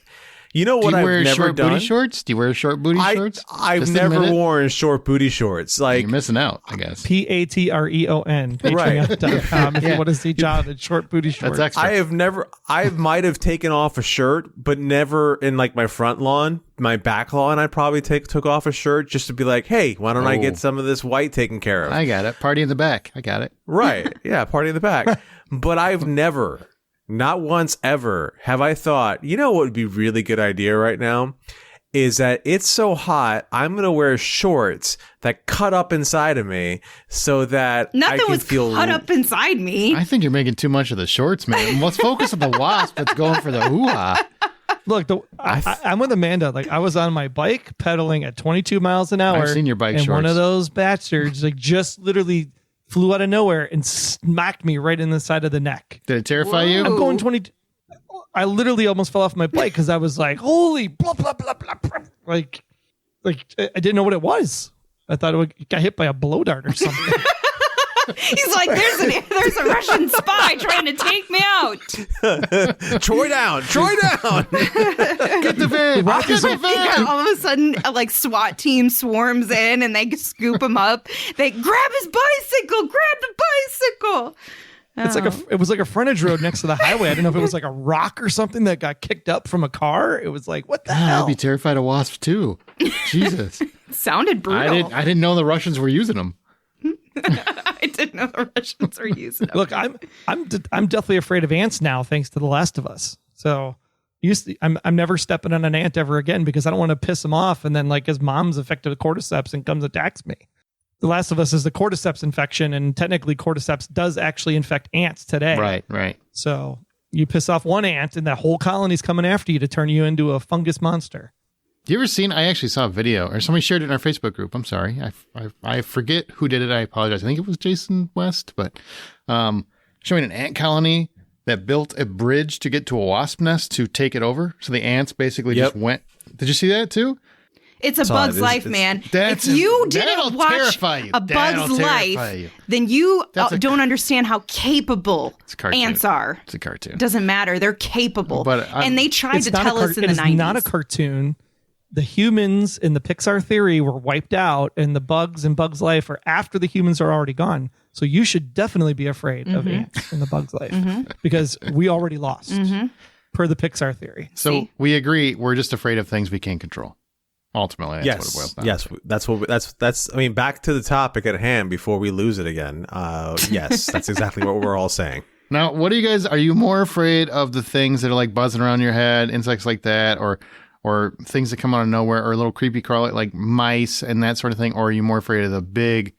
B: You know what I've never done?
A: Booty shorts? Do you wear short booty shorts?
B: I've never worn short booty shorts. Like,
A: you're missing out, I guess.
C: Patreon. Patreon.com if you want to see John in short booty shorts.
A: That's extra.
B: I might have taken off a shirt, but never in like my front lawn. My back lawn, I probably took off a shirt just to be like, hey, why don't I get some of this white taken care of?
A: I got it. Party in the back. I got it.
B: Right. Yeah, party in the back. But I've never... Not once ever have I thought, you know what would be a really good idea right now? Is that it's so hot, I'm going to wear shorts that cut up inside of me so that
D: Nothing
B: I can
D: was cut up inside me.
A: I think you're making too much of the shorts, man. Let's focus on the wasp that's going for the hoo-ha.
C: Look, I'm with Amanda. Like, I was on my bike pedaling at 22 miles an hour.
A: I've seen your bike
C: and
A: shorts.
C: One of those bastards just literally flew out of nowhere and smacked me right in the side of the neck.
A: Did it terrify you?
C: I'm going 20. I literally almost fell off my bike because I was like, holy blah, blah, blah, blah, blah. Like I didn't know what it was. I thought it got hit by a blow dart or something.
D: He's like, there's a Russian spy trying to take me out.
B: Troy down.
A: Get the van. Get the van.
D: Yeah, all of a sudden, like SWAT team swarms in and they scoop him up. They grab his bicycle. Grab the bicycle.
C: It was like a frontage road next to the highway. I don't know if it was like a rock or something that got kicked up from a car. It was like, what the hell?
A: I'd be terrified of wasps too. Jesus.
D: Sounded brutal.
A: I didn't know the Russians were using them.
D: I didn't know the Russians were using them.
C: Look, I'm definitely afraid of ants now, thanks to The Last of Us. So I'm never stepping on an ant ever again because I don't want to piss him off. And then like his mom's affected with cordyceps and comes attacks me. The Last of Us is the cordyceps infection, and technically cordyceps does actually infect ants today.
A: Right.
C: So you piss off one ant and that whole colony's coming after you to turn you into a fungus monster.
A: You ever seen, I actually saw a video, or somebody shared it in our Facebook group. I'm sorry. I forget who did it. I apologize. I think it was Jason West, but showing an ant colony that built a bridge to get to a wasp nest to take it over. So the ants basically just went. Did you see that too?
D: It's a Bug's Life, man. If you didn't watch A Bug's Life, then you don't understand how capable ants are.
A: It's a cartoon.
D: Doesn't matter. They're capable. And they tried to tell us in the 90s.
C: It's not a cartoon. The humans in the Pixar theory were wiped out, and the bugs in Bug's Life are after the humans are already gone. So you should definitely be afraid of ants in the Bug's Life because we already lost per the Pixar theory.
A: So we agree. We're just afraid of things we can't control. Ultimately, that's what it boils down to. That's. I mean, back to the topic at hand before we lose it again.
B: Yes, that's exactly what we're all saying.
A: Now, what do you guys? Are you more afraid of the things that are like buzzing around your head, insects like that, or things that come out of nowhere, or little creepy crawly like mice and that sort of thing, or are you more afraid of the big,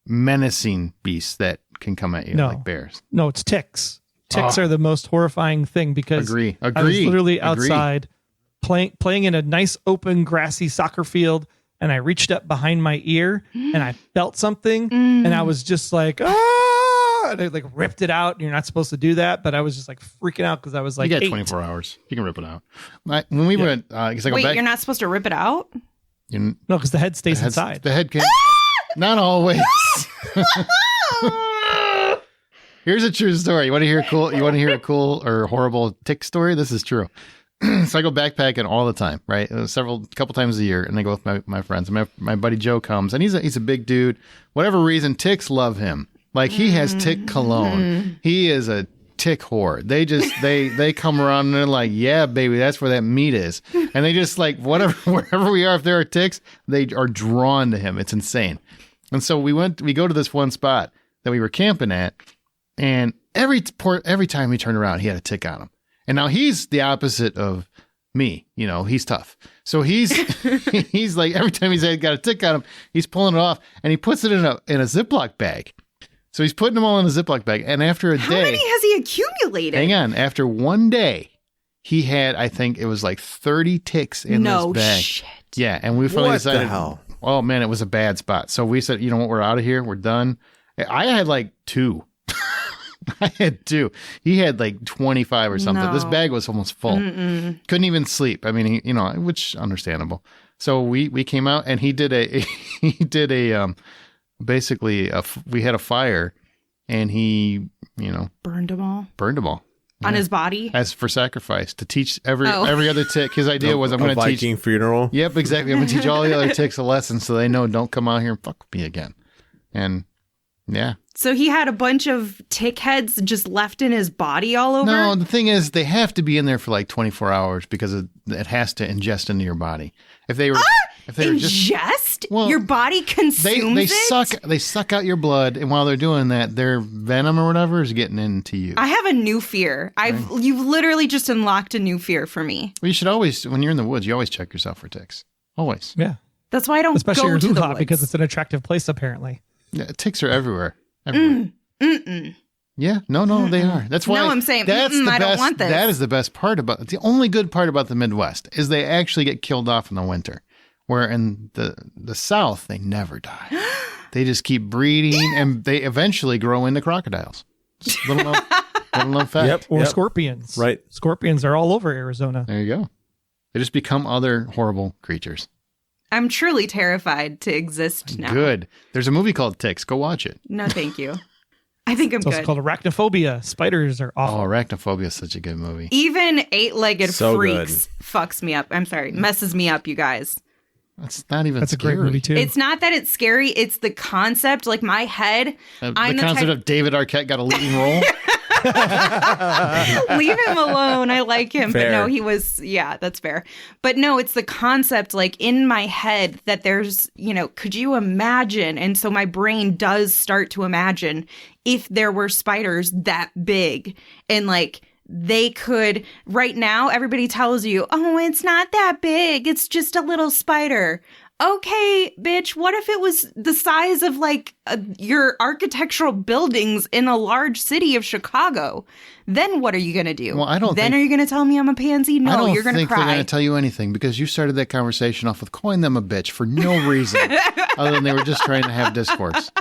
A: menacing beasts that can come at you like bears?
C: No, it's ticks. Ticks are the most horrifying thing because I was literally outside. Playing in a nice open grassy soccer field, and I reached up behind my ear and I felt something and I was just like, ah, and I like ripped it out. You're not supposed to do that, but I was just like freaking out because I was like,
A: you got 24 hours. You can rip it out. When we went,
D: you're not supposed to rip it out?
C: No, because the head stays inside.
A: The head can not always. Here's a true story. You want to hear a cool or horrible tick story? This is true. So I go backpacking all the time, right? Couple times a year, and I go with my friends. And my buddy Joe comes, and he's a big dude. Whatever reason, ticks love him. Like he has tick cologne. He is a tick whore. They just they come around and they're like, yeah, baby, that's where that meat is. And they just like wherever we are, if there are ticks, they are drawn to him. It's insane. And so we go to this one spot that we were camping at, and every time we turned around, he had a tick on him. And now he's the opposite of me. You know, he's tough. So he's like, every time he's got a tick on him, he's pulling it off, and he puts it in a Ziploc bag. So he's putting them all in a Ziploc bag. And after a day. How
D: many has he accumulated?
A: Hang on. After one day, he had, I think it was like 30 ticks in this bag. No
D: shit.
A: Yeah. And we finally decided,
B: what the hell?
A: Oh man, it was a bad spot. So we said, you know what, we're out of here. We're done. I had like 2. I had 2. He had like 25 or something. No. This bag was almost full. Couldn't even sleep. I mean, which understandable. So we came out, and we had a fire, and he,
D: burned them all
A: on
D: his body
A: as for sacrifice to teach every other tick. His idea was, I'm going to teach
B: Viking funeral.
A: Yep, exactly. I'm going to teach all the other ticks a lesson so they know don't come out here and fuck with me again. And yeah.
D: So he had a bunch of tick heads just left in his body all over?
A: No, the thing is, they have to be in there for like 24 hours because it has to ingest into your body. If they were
D: ingest? Your body consumes it?
A: They suck out your blood, and while they're doing that, their venom or whatever is getting into you.
D: I have a new fear. You've literally just unlocked a new fear for me.
A: Well, you should always, when you're in the woods, you always check yourself for ticks. Always.
C: Yeah.
D: That's why I don't
C: Especially
D: go
C: your
D: to the
C: hoo-ha,
D: woods.
C: because it's an attractive place, apparently.
A: Yeah, ticks are everywhere. Yeah, no, they are. That's why.
D: No, I'm saying I don't want this.
A: That is the best part about it. The only good part about the Midwest is they actually get killed off in the winter, where in the South they never die. They just keep breeding, and they eventually grow into crocodiles. Little known fact.
C: Yep. Or scorpions.
B: Right.
C: Scorpions are all over Arizona.
A: There you go. They just become other horrible creatures.
D: I'm truly terrified to exist now.
A: Good. There's a movie called Ticks. Go watch it.
D: No, thank you. I think I'm
C: it's
D: good.
C: It's also called arachnophobia. Spiders are awful.
A: Oh, Arachnophobia is such a good movie.
D: Even 8-legged freaks fucks me up. I'm sorry. Messes me up, you guys.
A: That's not even
C: That's
A: scary.
C: A great movie, too.
D: It's not that it's scary. It's the concept. Like, my head.
A: The concept of David Arquette got a leading role.
D: Leave him alone. I like him.
B: Fair.
D: But no, he was, that's fair. But no, it's the concept, like, in my head that there's, could you imagine? And so my brain does start to imagine if there were spiders that big and, like, they could, right now, everybody tells you, oh, it's not that big. It's just a little spider. Okay, bitch, what if it was the size of, like, your architectural buildings in a large city of Chicago? Then what are you going to do?
A: Well,
D: Then are you going to tell me I'm a pansy? No, you're going to cry.
A: I don't think they're going to tell you anything because you started that conversation off with calling them a bitch for no reason other than they were just trying to have discourse.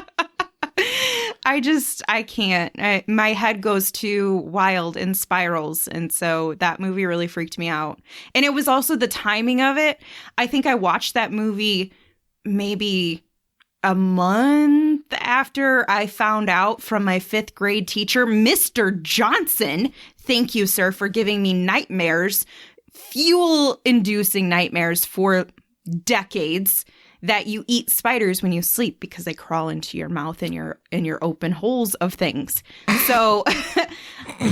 D: I can't. My head goes too wild in spirals. And so that movie really freaked me out. And it was also the timing of it. I think I watched that movie maybe a month after I found out from my 5th grade teacher, Mr. Johnson. Thank you, sir, for giving me nightmares, fuel-inducing nightmares for decades, that you eat spiders when you sleep because they crawl into your mouth and your open holes of things. So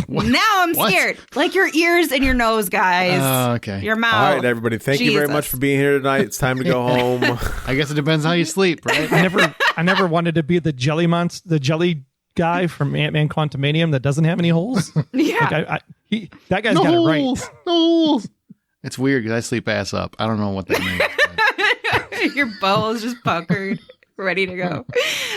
D: now I'm scared. Like your ears and your nose, guys.
A: Okay.
D: Your mouth.
B: All right, everybody. Thank you very much for being here tonight. It's time to go home.
A: I guess it depends how you sleep, right?
C: I never wanted to be the jelly the jelly guy from Ant-Man Quantumanium that doesn't have any holes.
D: Yeah.
C: Like that guy's got it right.
A: No holes. It's weird because I sleep ass up. I don't know what that means.
D: Your bowl is just puckered, ready to go.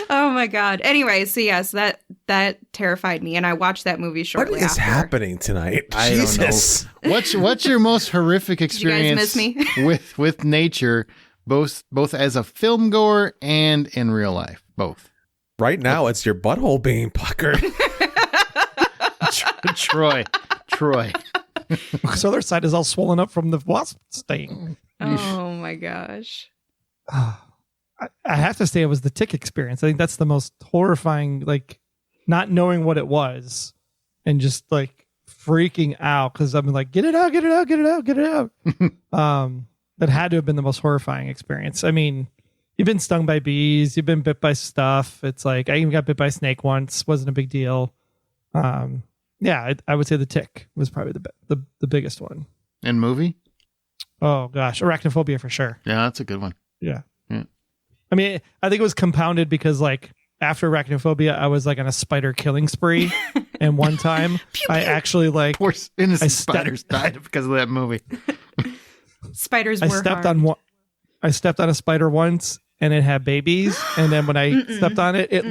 D: Oh my God. Anyway, so yes, that terrified me, and I watched that movie shortly after.
B: What is happening tonight?
A: I
B: Jesus.
A: don't know. What's your most horrific experience
D: Did you guys miss me?
A: with nature, both as a film goer and in real life? Both.
B: Right now, it's your butthole being puckered.
A: Troy.
C: His other side is all swollen up from the wasp sting.
D: Oh my gosh.
C: I have to say it was the tick experience. I think that's the most horrifying, like not knowing what it was and just like freaking out because I'm like, get it out. That had to have been the most horrifying experience. I mean, you've been stung by bees, you've been bit by stuff. It's like, I even got bit by a snake once, wasn't a big deal. Yeah, I would say the tick was probably the biggest one.
A: And movie?
C: Oh gosh, arachnophobia for sure.
A: Yeah, that's a good one.
C: Yeah. I mean, I think it was compounded because like after arachnophobia, I was like on a spider killing spree. And one time I actually like...
A: Poor innocent spiders died because of that movie.
D: Spiders were
C: I stepped on a spider once and it had babies. And then when I stepped on it, it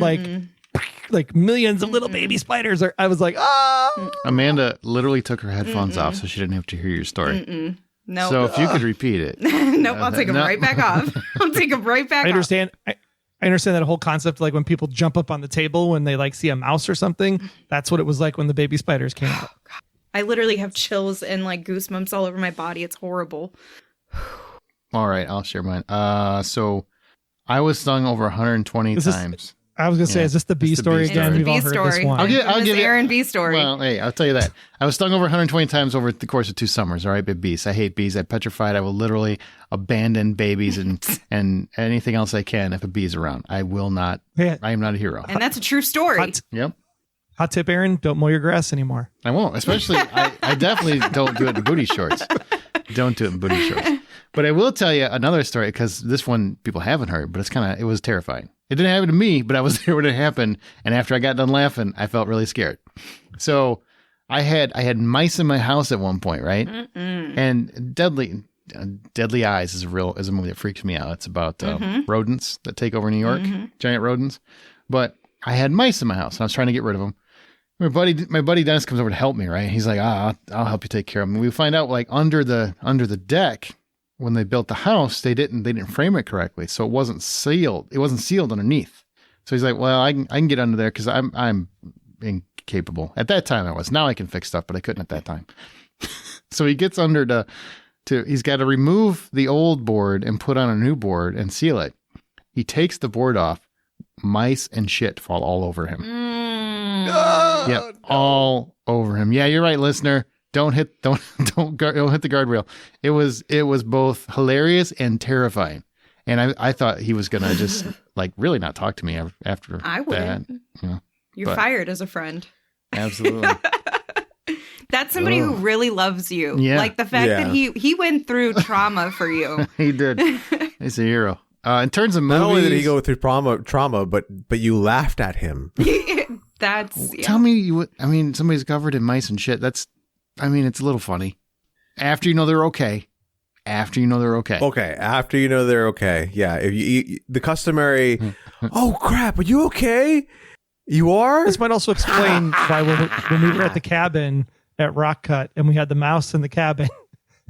C: like millions of little baby spiders. I was like, ah!
A: Amanda literally took her headphones off so she didn't have to hear your story.
D: No.
A: So if you could repeat it.
D: Nope, I'll take them right back off. I'll take them right back off.
C: I understand that whole concept, like when people jump up on the table when they like see a mouse or something. That's what it was like when the baby spiders came out.
D: I literally have chills and like goosebumps all over my body. It's horrible.
A: All right, I'll share mine. So I was stung over 120 times.
C: I was going to say, is this the bee story again?
D: It's the
C: We've all
D: bee
C: heard
D: story.
C: this one.
A: I'll give
D: Aaron B story.
A: Well, hey, I'll tell you that. I was stung over 120 times over the course of 2 summers, all right, by bees. I hate bees. I'm petrified. I will literally abandon babies and anything else I can if a bee is around. I will not.
C: Yeah.
A: I am not a hero.
D: And that's a true story.
A: Yep.
C: Hot tip, Aaron, don't mow your grass anymore.
A: I won't. Especially, I definitely don't do it in booty shorts. Don't do it in booty shorts. But I will tell you another story because this one people haven't heard, but it was terrifying. It didn't happen to me, but I was there when it happened. And after I got done laughing, I felt really scared. So I had mice in my house at one point, right? And Deadly Eyes is a movie that freaks me out. It's about rodents that take over New York, giant rodents. But I had mice in my house and I was trying to get rid of them. My buddy Dennis comes over to help me, right? He's like, I'll help you take care of them. And we find out like under the deck, when they built the house, they didn't frame it correctly, so it wasn't sealed. It wasn't sealed underneath. So he's like, "Well, I can get under there because I'm incapable." At that time, I was. Now I can fix stuff, but I couldn't at that time. So he gets under he's got to remove the old board and put on a new board and seal it. He takes the board off. Mice and shit fall all over him. Yep, all over him. Yeah, you're right, listener. Don't hit the guardrail. It was both hilarious and terrifying. And I thought he was gonna just like really not talk to me after
D: I wouldn't.
A: that.
D: You're fired as a friend.
A: Absolutely.
D: That's somebody who really loves you.
A: Yeah.
D: Like the fact that he went through trauma for you.
A: He did. He's a hero. In terms of movies,
B: not only did he go through trauma, but you laughed at him.
A: Tell me somebody's covered in mice and shit. It's a little funny. After you know they're okay. Okay, after you know they're okay. Yeah, if you eat the customary, oh crap, are you okay? You are?
C: This might also explain why when we were at the cabin at Rock Cut and we had the mouse in the cabin,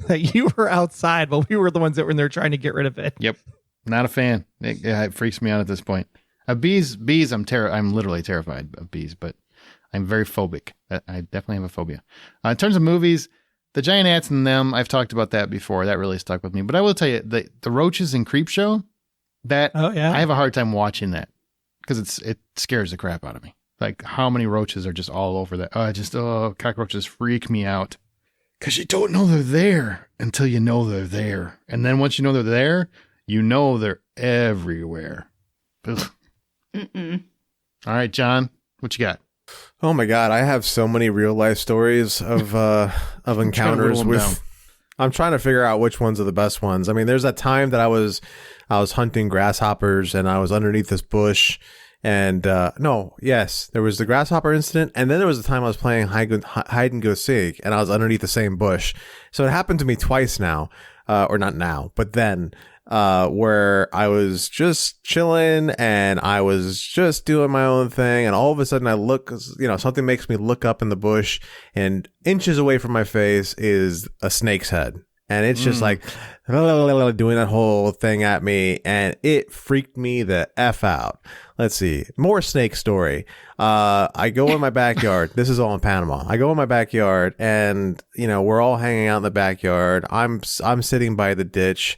C: that you were outside while we were the ones that were in there trying to get rid of it.
A: Yep. Not a fan. It freaks me out at this point. Bees. I'm literally terrified of bees, but I'm very phobic. I definitely have a phobia. In terms of movies, the giant ants and them, I've talked about that before. That really stuck with me. But I will tell you, the roaches in Creepshow, I have a hard time watching that because it scares the crap out of me. Like how many roaches are just all over that. Cockroaches freak me out. Because you don't know they're there until you know they're there. And then once you know they're there, you know they're everywhere. Ugh. All right, John, what you got?
B: Oh my God, I have so many real life stories of encounters with. I'm trying to figure out which ones are the best ones. I mean, there's that time that I was hunting grasshoppers and I was underneath this bush. And there was the grasshopper incident, and then there was the time I was playing hide and go seek, and I was underneath the same bush. So it happened to me twice now, or not now, but then, where I was just chilling and I was just doing my own thing, and all of a sudden I look, something makes me look up in the bush, and inches away from my face is a snake's head. And it's just like doing that whole thing at me, and it freaked me the F out. Let's see. More snake story. I go in my backyard. This is all in Panama. I go in my backyard, and we're all hanging out in the backyard. I'm sitting by the ditch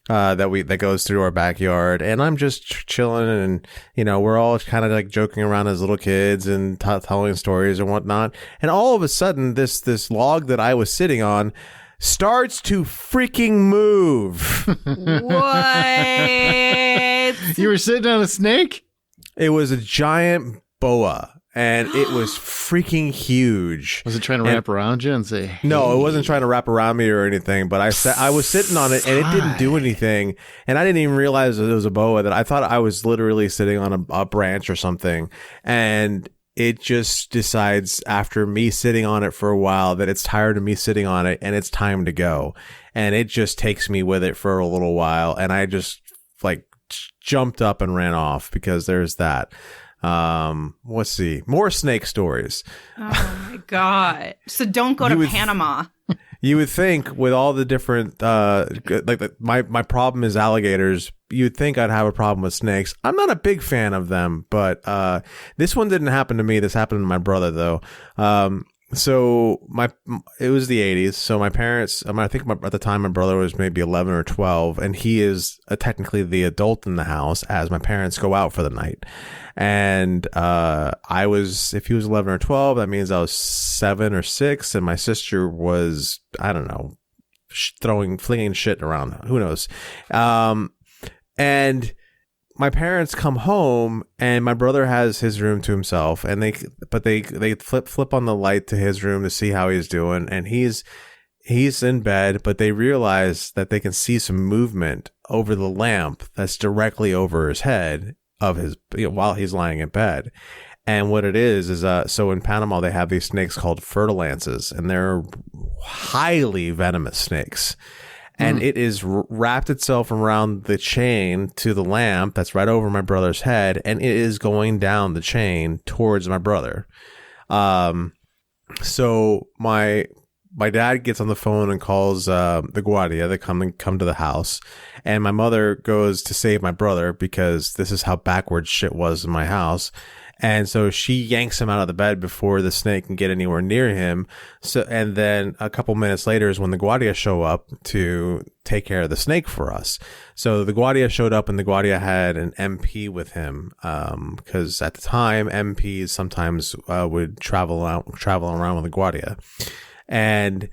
B: that goes through our backyard, and I'm just chilling, and we're all kind of like joking around as little kids and telling stories and whatnot. And all of a sudden, this log that I was sitting on starts to freaking move.
D: What?
A: You were sitting on a snake?
B: It was a giant boa, and it was freaking huge.
A: Was it trying to wrap around you and say, hey?
B: No, it wasn't trying to wrap around me or anything, but I was sitting on it, and it didn't do anything, and I didn't even realize that it was a boa. That I thought I was literally sitting on a branch or something, and it just decides after me sitting on it for a while that it's tired of me sitting on it and it's time to go. And it just takes me with it for a little while. And I just jumped up and ran off because there's that. Let's see. More snake stories.
D: Oh my God. So don't go to Panama.
B: You would think with all the different, my problem is alligators. You'd think I'd have a problem with snakes. I'm not a big fan of them, but this one didn't happen to me. This happened to my brother, though. So it was the 80s. So my parents, I think at the time my brother was maybe 11 or 12, and he is technically the adult in the house as my parents go out for the night. And if he was 11 or 12, that means I was 7 or 6, and my sister was, I don't know, flinging shit around. Who knows? And my parents come home, and my brother has his room to himself, and they flip on the light to his room to see how he's doing, and he's in bed, but they realize that they can see some movement over the lamp that's directly over his head while he's lying in bed. And what it is so in Panama they have these snakes called fertilances, and they're highly venomous snakes. And it is wrapped itself around the chain to the lamp that's right over my brother's head, and it is going down the chain towards my brother. So my dad gets on the phone and calls the Guardia. They come to the house, and my mother goes to save my brother because this is how backwards shit was in my house. And so she yanks him out of the bed before the snake can get anywhere near him. And then a couple minutes later is when the Guardia show up to take care of the snake for us. So the Guardia showed up, and the Guardia had an MP with him. Cause at the time, MPs sometimes, would travel around with the Guardia. And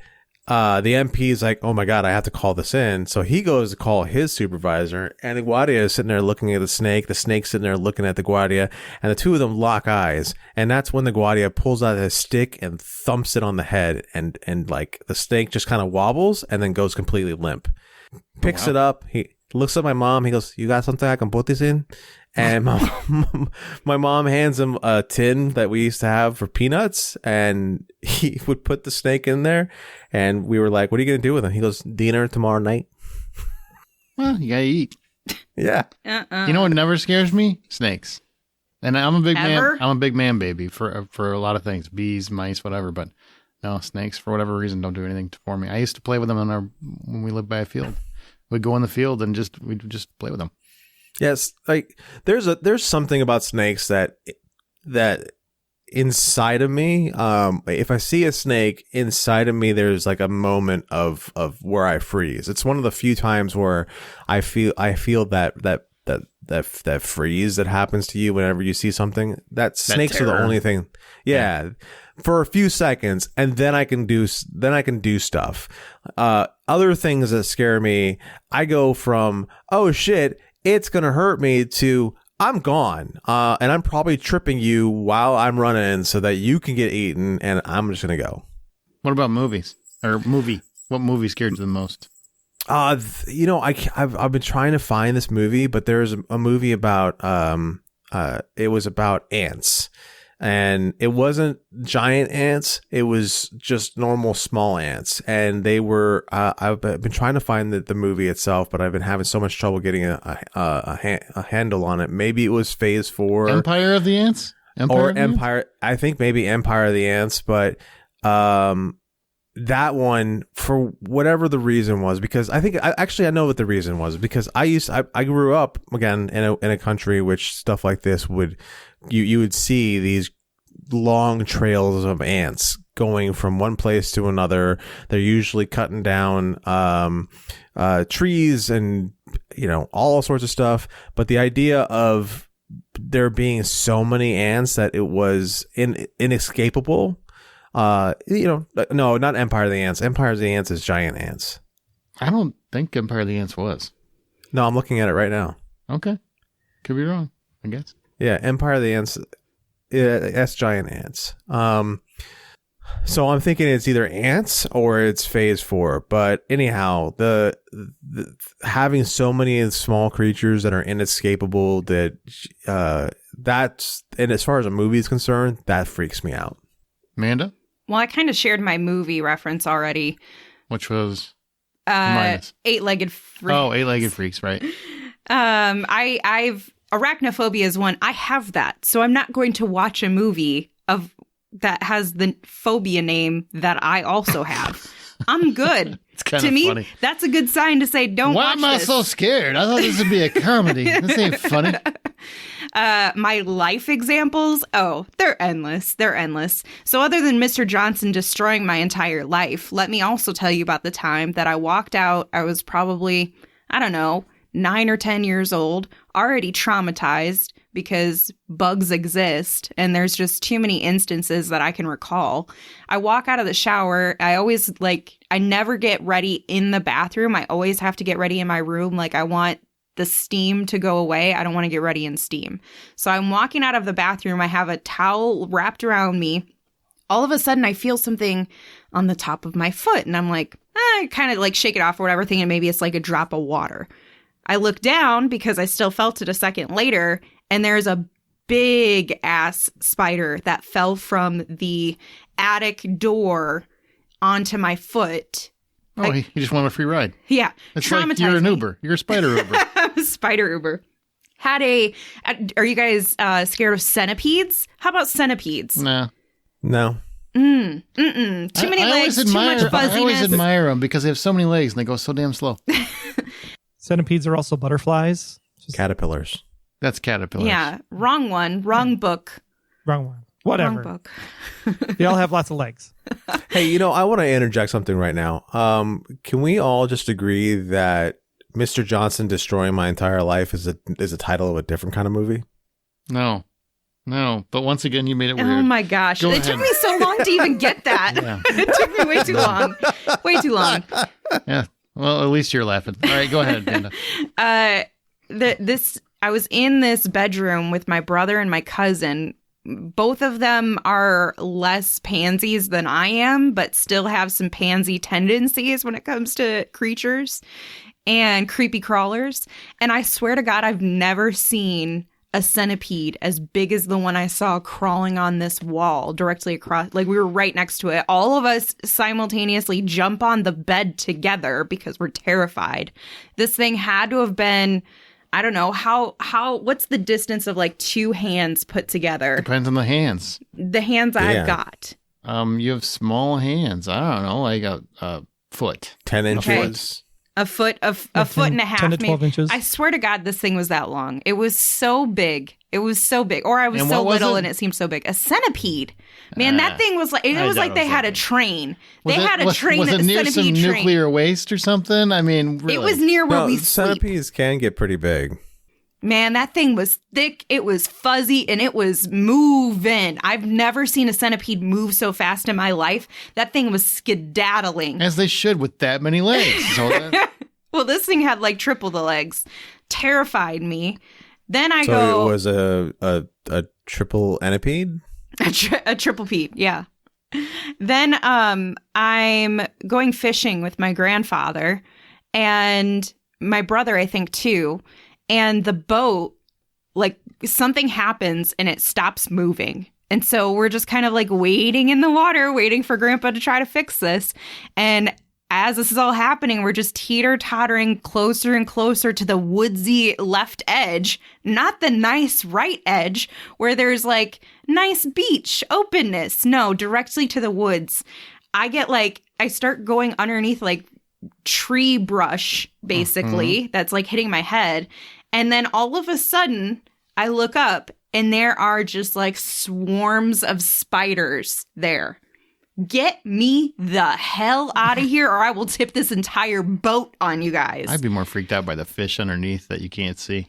B: the MP is like, oh my God, I have to call this in. So he goes to call his supervisor, and the Guardia is sitting there looking at the snake's sitting there looking at the Guardia, and the two of them lock eyes. And that's when the Guardia pulls out his stick and thumps it on the head, and like the snake just kind of wobbles and then goes completely limp. Picks it up. He looks at my mom. He goes, you got something I can put this in? And my mom hands him a tin that we used to have for peanuts, and he would put the snake in there, and we were like, what are you going to do with him? He goes, dinner tomorrow night.
A: Well, you got to eat.
B: Yeah.
A: You know what never scares me? Snakes. And I'm a big
D: Ever?
A: man. I'm a big man baby for a lot of things. Bees, mice, whatever. But no, snakes, for whatever reason, don't do anything for me. I used to play with them when we lived by a field. We'd go in the field and we'd just play with them.
B: Yes, like there's something about snakes that inside of me, if I see a snake inside of me, there's like a moment of where I freeze. It's one of the few times where I feel that freeze that happens to you whenever you see something. That snakes are the only thing. Yeah. For a few seconds, and then I can do stuff. Other things that scare me, I go from, oh shit, it's gonna hurt me, to I'm gone, and I'm probably tripping you while I'm running so that you can get eaten, and I'm just gonna go.
A: What about movies or movie? What movie scared you the most?
B: I've been trying to find this movie, but there's a movie about it was about ants. And it wasn't giant ants. It was just normal small ants. And they were, I've been trying to find the movie itself, but I've been having so much trouble getting a handle on it. Maybe it was Phase 4.
A: Empire of the Ants?
B: Empire. I think maybe Empire of the Ants, but that one, for whatever the reason was, because I know what the reason was, because I grew up again in a country which stuff like this you would see these long trails of ants going from one place to another. They're usually cutting down trees and all sorts of stuff. But the idea of there being so many ants that it was inescapable. No, not Empire of the Ants. Empire of the Ants is giant ants.
A: I don't think Empire of the Ants was.
B: No, I'm looking at it right now.
A: Okay. Could be wrong, I guess.
B: Yeah, Empire of the Ants, that's giant ants. So I'm thinking it's either ants or it's Phase 4. But anyhow, the having so many small creatures that are inescapable, that's, and as far as a movie is concerned, that freaks me out.
A: Amanda?
D: Well, I kind of shared my movie reference already.
A: Which was?
D: Eight-Legged Freaks.
A: Oh, Eight-Legged Freaks, right.
D: I've arachnophobia is one. I have that. So I'm not going to watch a movie that has the phobia name that I also have. I'm good.
A: It's kind
D: to
A: of
D: me,
A: funny.
D: That's a good sign to say, don't watch this.
A: Why am I so scared? I thought this would be a comedy. This ain't funny.
D: My life examples, they're endless. They're endless. So other than Mr. Johnson destroying my entire life, let me also tell you about the time that I walked out. I was probably, 9 or 10 years old, already traumatized because bugs exist and there's just too many instances that I can recall. I walk out of the shower. I never get ready in the bathroom. I always have to get ready in my room. Like, I want the steam to go away. I don't want to get ready in steam. So I'm walking out of the bathroom. I have a towel wrapped around me. All of a sudden, I feel something on the top of my foot. And I'm like, I kind of like shake it off or whatever, thinking maybe it's like a drop of water. I look down because I still felt it a second later, and there's a big ass spider that fell from the attic door onto my foot.
A: Oh, you just want a free ride.
D: Yeah.
A: It's like you're an Uber. You're a spider Uber.
D: I'm a spider Uber. Are you guys scared of centipedes? How about centipedes?
A: No.
D: Too many legs, too much fuzziness.
A: I always admire them because they have so many legs and they go so damn slow.
C: Centipedes are also butterflies.
B: Caterpillars.
A: That's caterpillars.
D: Yeah. Wrong one. Wrong book.
C: Wrong one. Whatever.
D: Wrong book.
C: They all have lots of legs.
B: Hey, I want to interject something right now. Can we all just agree that Mr. Johnson destroying my entire life is a title of a different kind of movie?
A: No. But once again, you made it weird.
D: Oh my gosh. It took me so long to even get that.
A: Yeah.
D: It took me way too long. Way too long.
A: Yeah. Well, at least you're laughing. All right, go ahead, Amanda.
D: I was in this bedroom with my brother and my cousin. Both of them are less pansies than I am, but still have some pansy tendencies when it comes to creatures and creepy crawlers. And I swear to God, I've never seen a centipede as big as the one I saw crawling on this wall directly across. Like, we were right next to it. All of us simultaneously jump on the bed together because we're terrified. This thing had to have been, I don't know, what's the distance of like two hands put together?
A: Depends on the hands.
D: The hands I've got.
A: You have small hands. I don't know, like a foot.
B: 10 inches.
D: Okay. a foot and a half,
C: 10 to 12
D: maybe.
C: inches.
D: I swear to God, this thing was that long. It was so big. Or I was
A: And
D: so
A: what was
D: little
A: it?
D: and it seemed so big. A centipede. Man, that thing was like, it was like they had a train.
A: Was it
D: a
A: near some
D: centipede train.
A: nuclear waste or something? I mean, really.
D: It was near where we sleep.
B: Centipedes can get pretty big.
D: Man, that thing was thick, it was fuzzy, and it was moving. I've never seen a centipede move so fast in my life. That thing was skedaddling.
A: As they should with that many legs.
D: Well, this thing had like triple the legs. Terrified me. Then I
B: So
D: go...
B: it was a triple enipede?
D: A triple peep, yeah. Then I'm going fishing with my grandfather and my brother, I think, too. And the boat, like, something happens and it stops moving. And so we're just kind of like waiting in the water, waiting for Grandpa to try to fix this. And as this is all happening, we're just teeter-tottering closer and closer to the woodsy left edge, not the nice right edge where there's like nice beach, openness. No, directly to the woods. I start going underneath like tree brush, basically, that's like hitting my head. And then all of a sudden, I look up and there are just like swarms of spiders there. Get me the hell out of here or I will tip this entire boat on you guys.
A: I'd be more freaked out by the fish underneath that you can't see.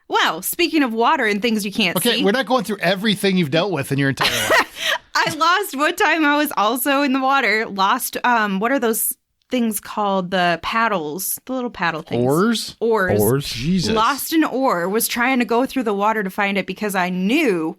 D: Well, speaking of water and things you can't see.
A: Okay, we're not going through everything you've dealt with in your entire life.
D: I lost one time I was also in the water. Lost, what are those things called? The paddles, the little paddle things. Oars.
A: Jesus.
D: Lost an oar, was trying to go through the water to find it because I knew,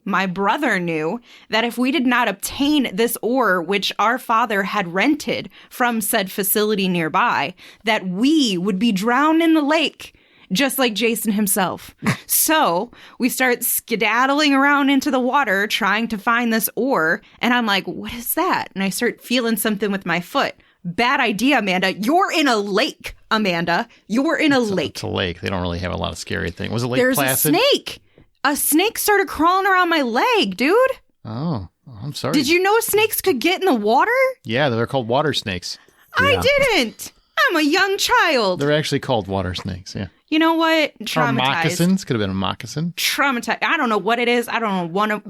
D: my brother knew that if we did not obtain this oar, which our father had rented from said facility nearby, that we would be drowned in the lake. Just like Jason himself. So we start skedaddling around into the water trying to find this oar. And I'm like, what is that? And I start feeling something with my foot. Bad idea, Amanda. You're in a lake, Amanda. You're in a lake.
A: It's a lake. They don't really have a lot of scary things. Was it Lake
D: There's
A: Placid?
D: a snake. A snake started crawling around my leg, dude.
A: Oh, I'm sorry.
D: Did you know snakes could get in the water?
A: Yeah, they're called water snakes.
D: I didn't. I'm a young child.
A: They're actually called water snakes, yeah.
D: You know what?
A: Or
D: Traumatized.
A: moccasins. Could have been a moccasin.
D: Traumatized. I don't know what it is. I don't want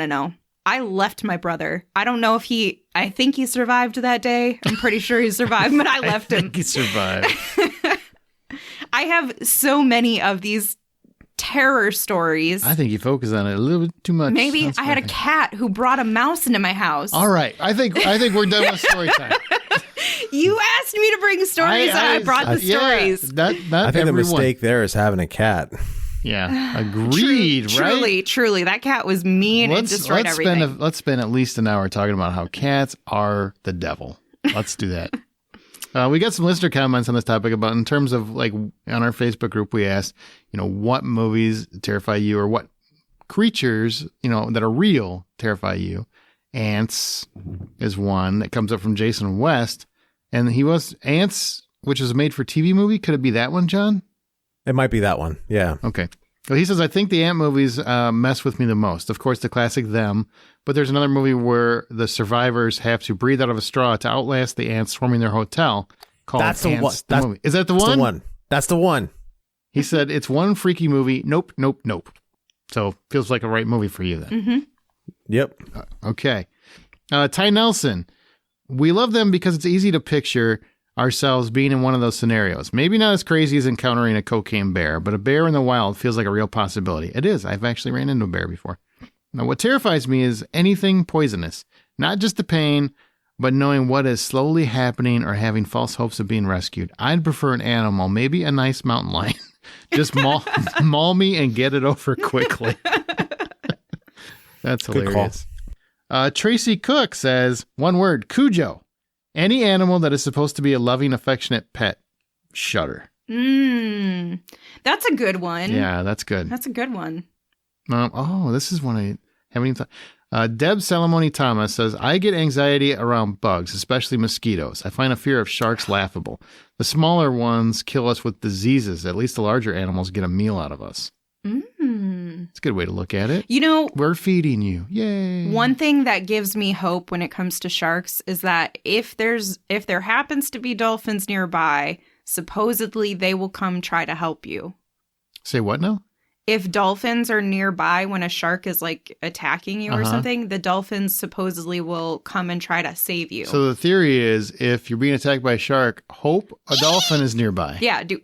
D: to know. I left my brother. I don't know if I think he survived that day. I'm pretty sure he survived, but I left him.
A: I think he survived.
D: I have so many of these terror stories.
A: I think you focus on it a little bit too much.
D: Maybe
A: That's
D: I had a
A: fine.
D: cat who brought a mouse into my house.
A: All right. I think we're done with story time.
D: You asked me to bring stories, and I brought the stories.
A: Not
B: I think
A: everyone.
B: the mistake there is having a cat.
A: Yeah, agreed. Right?
D: Truly, that cat was mean and destroyed everything.
A: Let's spend at least an hour talking about how cats are the devil. Let's do that. We got some listener comments on this topic about in terms of like on our Facebook group. We asked, what movies terrify you or what creatures, that are real terrify you. Ants is one that comes up from Jason West. And Ants, which is a made-for-TV movie. Could it be that one, John?
B: It might be that one. Yeah.
A: Okay. Well, he says, I think the Ant movies mess with me the most. Of course, the classic Them. But there's another movie where the survivors have to breathe out of a straw to outlast the ants swarming their hotel called
B: That's the
A: Ants.
B: one.
A: Movie. Is that the one?
B: That's the one.
A: He said, it's one freaky movie. Nope, nope, nope. So feels like a right movie for you then.
D: Mm-hmm.
B: Yep.
A: Okay. Ty Nelson. We love them because it's easy to picture ourselves being in one of those scenarios. Maybe not as crazy as encountering a cocaine bear, but a bear in the wild feels like a real possibility. It is. I've actually ran into a bear before. Now, what terrifies me is anything poisonous. Not just the pain, but knowing what is slowly happening or having false hopes of being rescued. I'd prefer an animal, maybe a nice mountain lion. Just maul me and get it over quickly. That's hilarious. Tracy Cook says, one word, Cujo. Any animal that is supposed to be a loving, affectionate pet. Shudder.
D: That's a good one.
A: Yeah, that's good.
D: That's a good one.
A: This is one I haven't even thought. Deb Salamoni Thomas says, I get anxiety around bugs, especially mosquitoes. I find a fear of sharks laughable. The smaller ones kill us with diseases. At least the larger animals get a meal out of us. It's It's a good way to look at it.
D: You know,
A: we're feeding you. Yay.
D: One thing that gives me hope when it comes to sharks is that if there happens to be dolphins nearby, supposedly they will come try to help you.
A: Say what now?
D: If dolphins are nearby when a shark is like attacking you or something, the dolphins supposedly will come and try to save you.
A: So the theory is if you're being attacked by a shark, hope a dolphin is nearby.
D: Yeah, do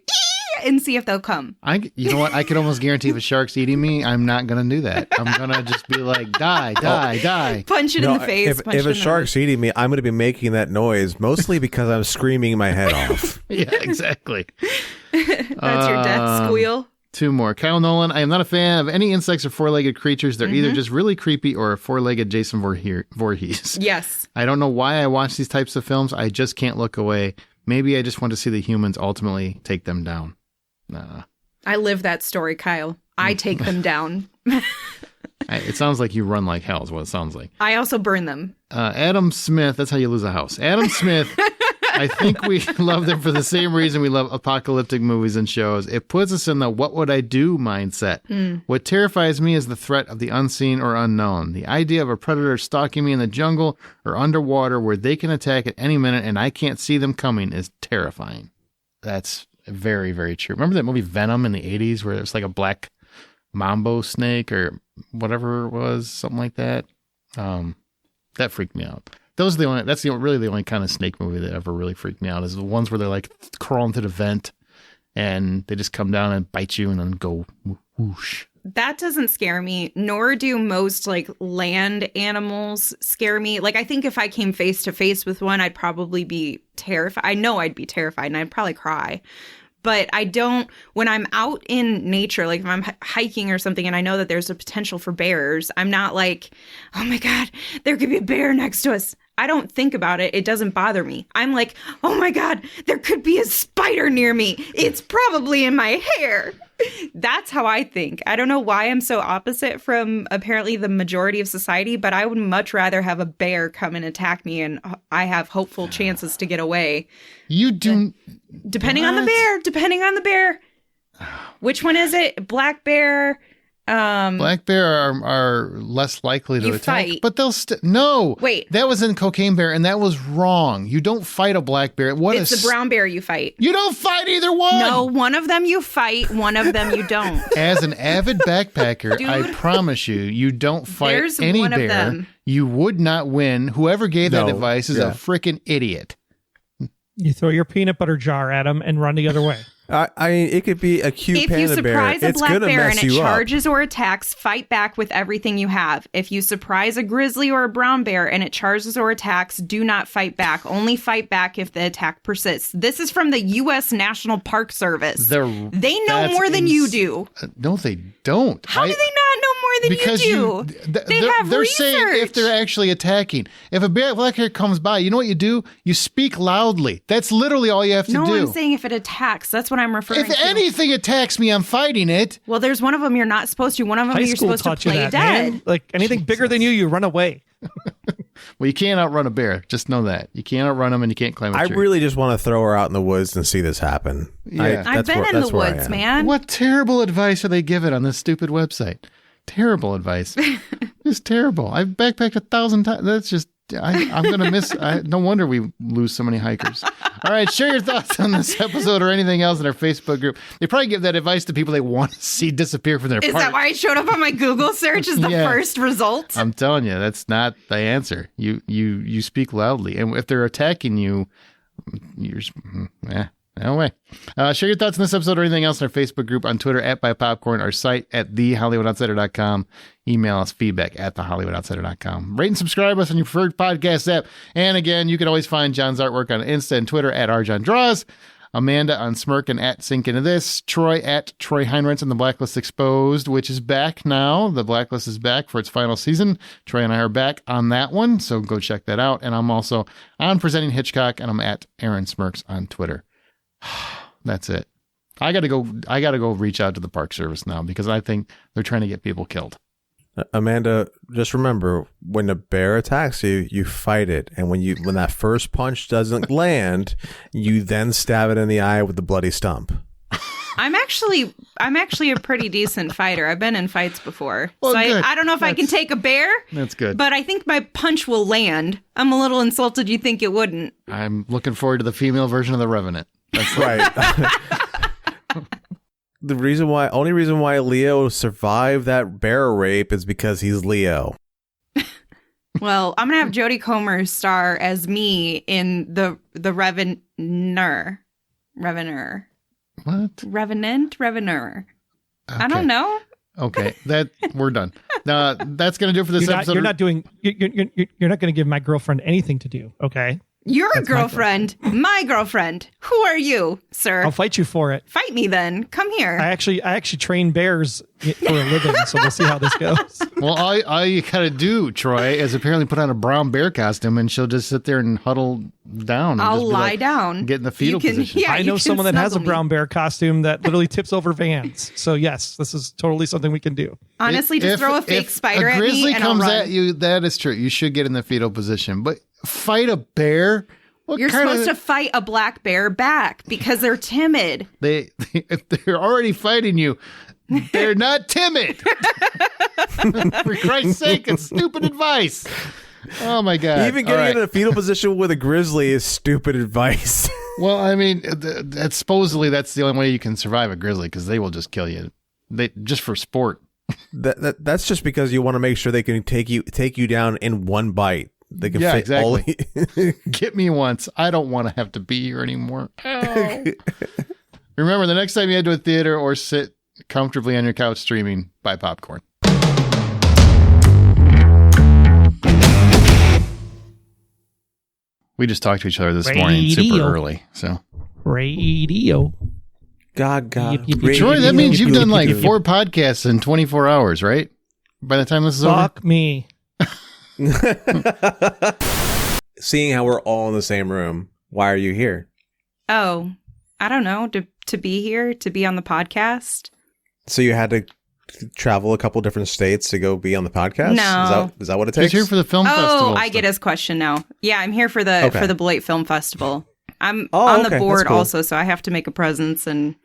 D: and see if they'll come.
A: You know what? I could almost guarantee if a shark's eating me, I'm not going to do that. I'm going to just be like, die.
D: Punch it in the face.
B: If a shark's eating me, I'm going to be making that noise, mostly because I'm screaming my head off.
A: Yeah, exactly.
D: That's your death squeal.
A: 2 more. Kyle Nolan, I am not a fan of any insects or four-legged creatures. They're either just really creepy or a four-legged Jason Voorhees.
D: Yes.
A: I don't know why I watch these types of films. I just can't look away. Maybe I just want to see the humans ultimately take them down.
D: I live that story, Kyle. I take them down.
A: It sounds like you run like hell is what it sounds like.
D: I also burn them.
A: Adam Smith, that's how you lose a house. Adam Smith, I think we love them for the same reason we love apocalyptic movies and shows. It puts us in the what would I do mindset. What terrifies me is the threat of the unseen or unknown. The idea of a predator stalking me in the jungle or underwater where they can attack at any minute and I can't see them coming is terrifying. That's very, very true. Remember that movie Venom in the 80s where it was like a black mambo snake or whatever it was, something like that? That freaked me out. That's really the only kind of snake movie that ever really freaked me out is the ones where they're like crawling to the vent and they just come down and bite you and then go whoosh.
D: That doesn't scare me, nor do most like land animals scare me. Like, I think if I came face to face with one, I'd probably be terrified. I know I'd be terrified and I'd probably cry. But I don't, when I'm out in nature, like if I'm hiking or something and I know that there's a potential for bears, I'm not like, oh my God, there could be a bear next to us. I don't think about it. It doesn't bother me. I'm like, oh my God, there could be a spider near me. It's probably in my hair. That's how I think. I don't know why I'm so opposite from apparently the majority of society, but I would much rather have a bear come and attack me and I have hopeful chances to get away.
A: You do.
D: Depending on the bear. Which one is it? Black bear.
A: Black bear are less likely to attack,
D: fight.
A: but they'll no.
D: Wait,
A: that was in Cocaine Bear, and that was wrong. You don't fight a black bear.
D: It's the brown bear you fight.
A: You don't fight either one.
D: No, one of them you fight, one of them you don't.
A: As an avid backpacker,
D: Dude,
A: I promise you don't fight
D: there's
A: any
D: one
A: bear.
D: Of them.
A: You would not win. Whoever gave that advice is a freaking idiot.
C: You throw your peanut butter jar at them and run the other way.
B: It could be a cute panda bear.
D: If you surprise a black bear and it charges or attacks, fight back with everything you have. If you surprise a grizzly or a brown bear and it charges or attacks, do not fight back. Only fight back if the attack persists. This is from the U.S. National Park Service. They know more than you do.
A: No, they don't.
D: How do they not know more than you do?
A: They're
D: research.
A: saying if they're actually attacking. If a black bear comes by, you know what you do? You speak loudly. That's literally all you have to do.
D: No, I'm saying if it attacks. That's what I'm referring to.
A: If anything attacks me, I'm fighting it.
D: Well, there's one of them you're not supposed to. One of them you're supposed to play dead.
C: Man. Like anything bigger than you run away.
A: Well, you can't outrun a bear. Just know that. You can't outrun them and you can't climb a tree.
B: I really just want to throw her out in the woods and see this happen.
A: Yeah.
D: I've been in the woods, man.
A: What terrible advice are they giving on this stupid website? Terrible advice. It's terrible. I've backpacked 1,000 times. That's just, I'm going to miss. No wonder we lose so many hikers. All right, share your thoughts on this episode or anything else in our Facebook group. They probably give that advice to people they want to see disappear from their park.
D: Is that why it showed up on my Google search as the first result?
A: I'm telling you, that's not the answer. You speak loudly. And if they're attacking you, you're no way. Share your thoughts on this episode or anything else in our Facebook group, on Twitter @BuyPopcorn, our site at thehollywoodoutsiders.com. Email us feedback at thehollywoodoutsiders.com. Rate and subscribe us on your preferred podcast app. And again, you can always find John's artwork on Insta and Twitter at rjohndraws. Amanda on Smirk and at Sink Into This. Troy at Troy Heinrichs and The Blacklist Exposed, which is back now. The Blacklist is back for its final season. Troy and I are back on that one, so go check that out. And I'm also on Presenting Hitchcock, and I'm at Aaron Smirks on Twitter. That's it. I gotta go reach out to the Park Service now because I think they're trying to get people killed.
B: Amanda, just remember, when a bear attacks you, you fight it, and when that first punch doesn't land, you then stab it in the eye with the bloody stump.
D: I'm actually a pretty decent fighter. I've been in fights before.
A: Well,
D: so
A: good.
D: I don't know if I can take a bear.
A: That's good.
D: But I think my punch will land. I'm a little insulted you think it wouldn't.
A: I'm looking forward to the female version of the Revenant. That's
B: Right. Only reason why Leo survived that bear rape is because he's Leo.
D: Well, I'm going to have Jodie Comer star as me in the Revener.
A: What?
D: Revenant? Revener.
A: Okay.
D: I don't know.
A: Okay, we're done. That's gonna do it for this episode.
C: You're not going to give my girlfriend anything to do, okay?
D: Your
C: That's
D: girlfriend, my girlfriend. Who are you, sir?
C: I'll fight you for it.
D: Fight me then. Come here.
C: I actually train bears for a living, so we'll see how this goes.
A: Well, all you gotta do, Troy, is apparently put on a brown bear costume, and she'll just sit there and huddle down. And
D: I'll
A: just be
D: lie down.
A: Get in the fetal position.
D: Yeah,
C: I know
D: you
C: someone that has a
D: snuggle me.
C: brown bear costume that literally tips over vans. So yes, this is totally something we can do.
D: Honestly, just throw a fake spider
A: a
D: at
A: grizzly
D: me and I'll
A: comes
D: run.
A: at you, that is true. You should get in the fetal position, but fight a bear.
D: You're supposed to fight a black bear back because they're timid.
A: If they're already fighting you, they're not timid. For Christ's sake, it's stupid advice. Oh my God.
B: Even getting in a fetal position with a grizzly is stupid advice.
A: Well, I mean, supposedly that's the only way you can survive a grizzly because they will just kill you. Just for sport.
B: That's just because you want to make sure they can take you down in one bite. They can fit
A: exactly.
B: all.
A: Get me once. I don't want to have to be here anymore. Oh. Remember, the next time you head to a theater or sit comfortably on your couch streaming, buy popcorn. We just talked to each other this morning super early. So
C: Radio.
B: God.
C: Yep, yep, yep.
A: Troy, that means you've done like 4 podcasts in 24 hours, right? By the time this is over?
C: Fuck me.
B: Seeing how we're all in the same room, why are you here?
D: Oh, I don't know. To be here, to be on the podcast.
B: So you had to travel a couple different states to go be on the podcast?
D: No.
B: Is that what it
A: He's
B: takes?
A: here for the film festival.
D: Oh, I get his question now. Yeah, I'm here for the Beloit Film Festival. I'm on the board also, so I have to make a presence and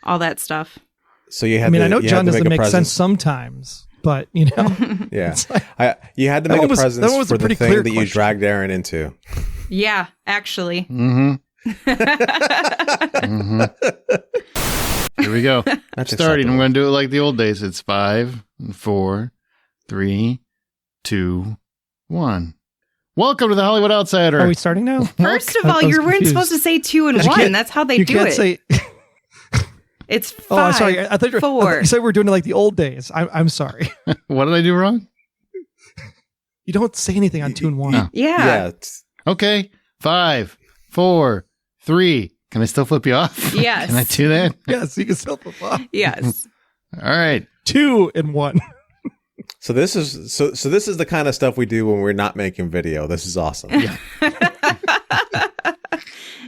D: all that stuff.
B: So you had.
C: I mean, I know John doesn't make sense sometimes, but you know.
B: Yeah, you had to make a presence for the thing that you dragged Aaron into.
D: Yeah, actually.
A: Mm-hmm. Here we go. Starting. I'm going to do it like the old days. It's 5, 4, 3, 2, 1. Welcome to the Hollywood Outsider.
C: Are we starting now?
D: First of all, you weren't supposed to say 2 and 1. That's how they do it.
C: Say...
D: It's 5.
C: Oh, sorry. I thought
D: 4.
C: You said we were doing it like the old days. I'm sorry.
A: What did I do wrong?
C: You don't say anything on 2 and 1.
A: No.
D: Yeah.
A: Okay. 5, 4, 3. Can I still flip you off?
D: Yes.
A: Can I do that?
C: Yes, you can still flip off.
D: Yes.
A: All right.
C: 2 and 1.
B: So this is the kind of stuff we do when we're not making video. This is awesome.
A: Yeah.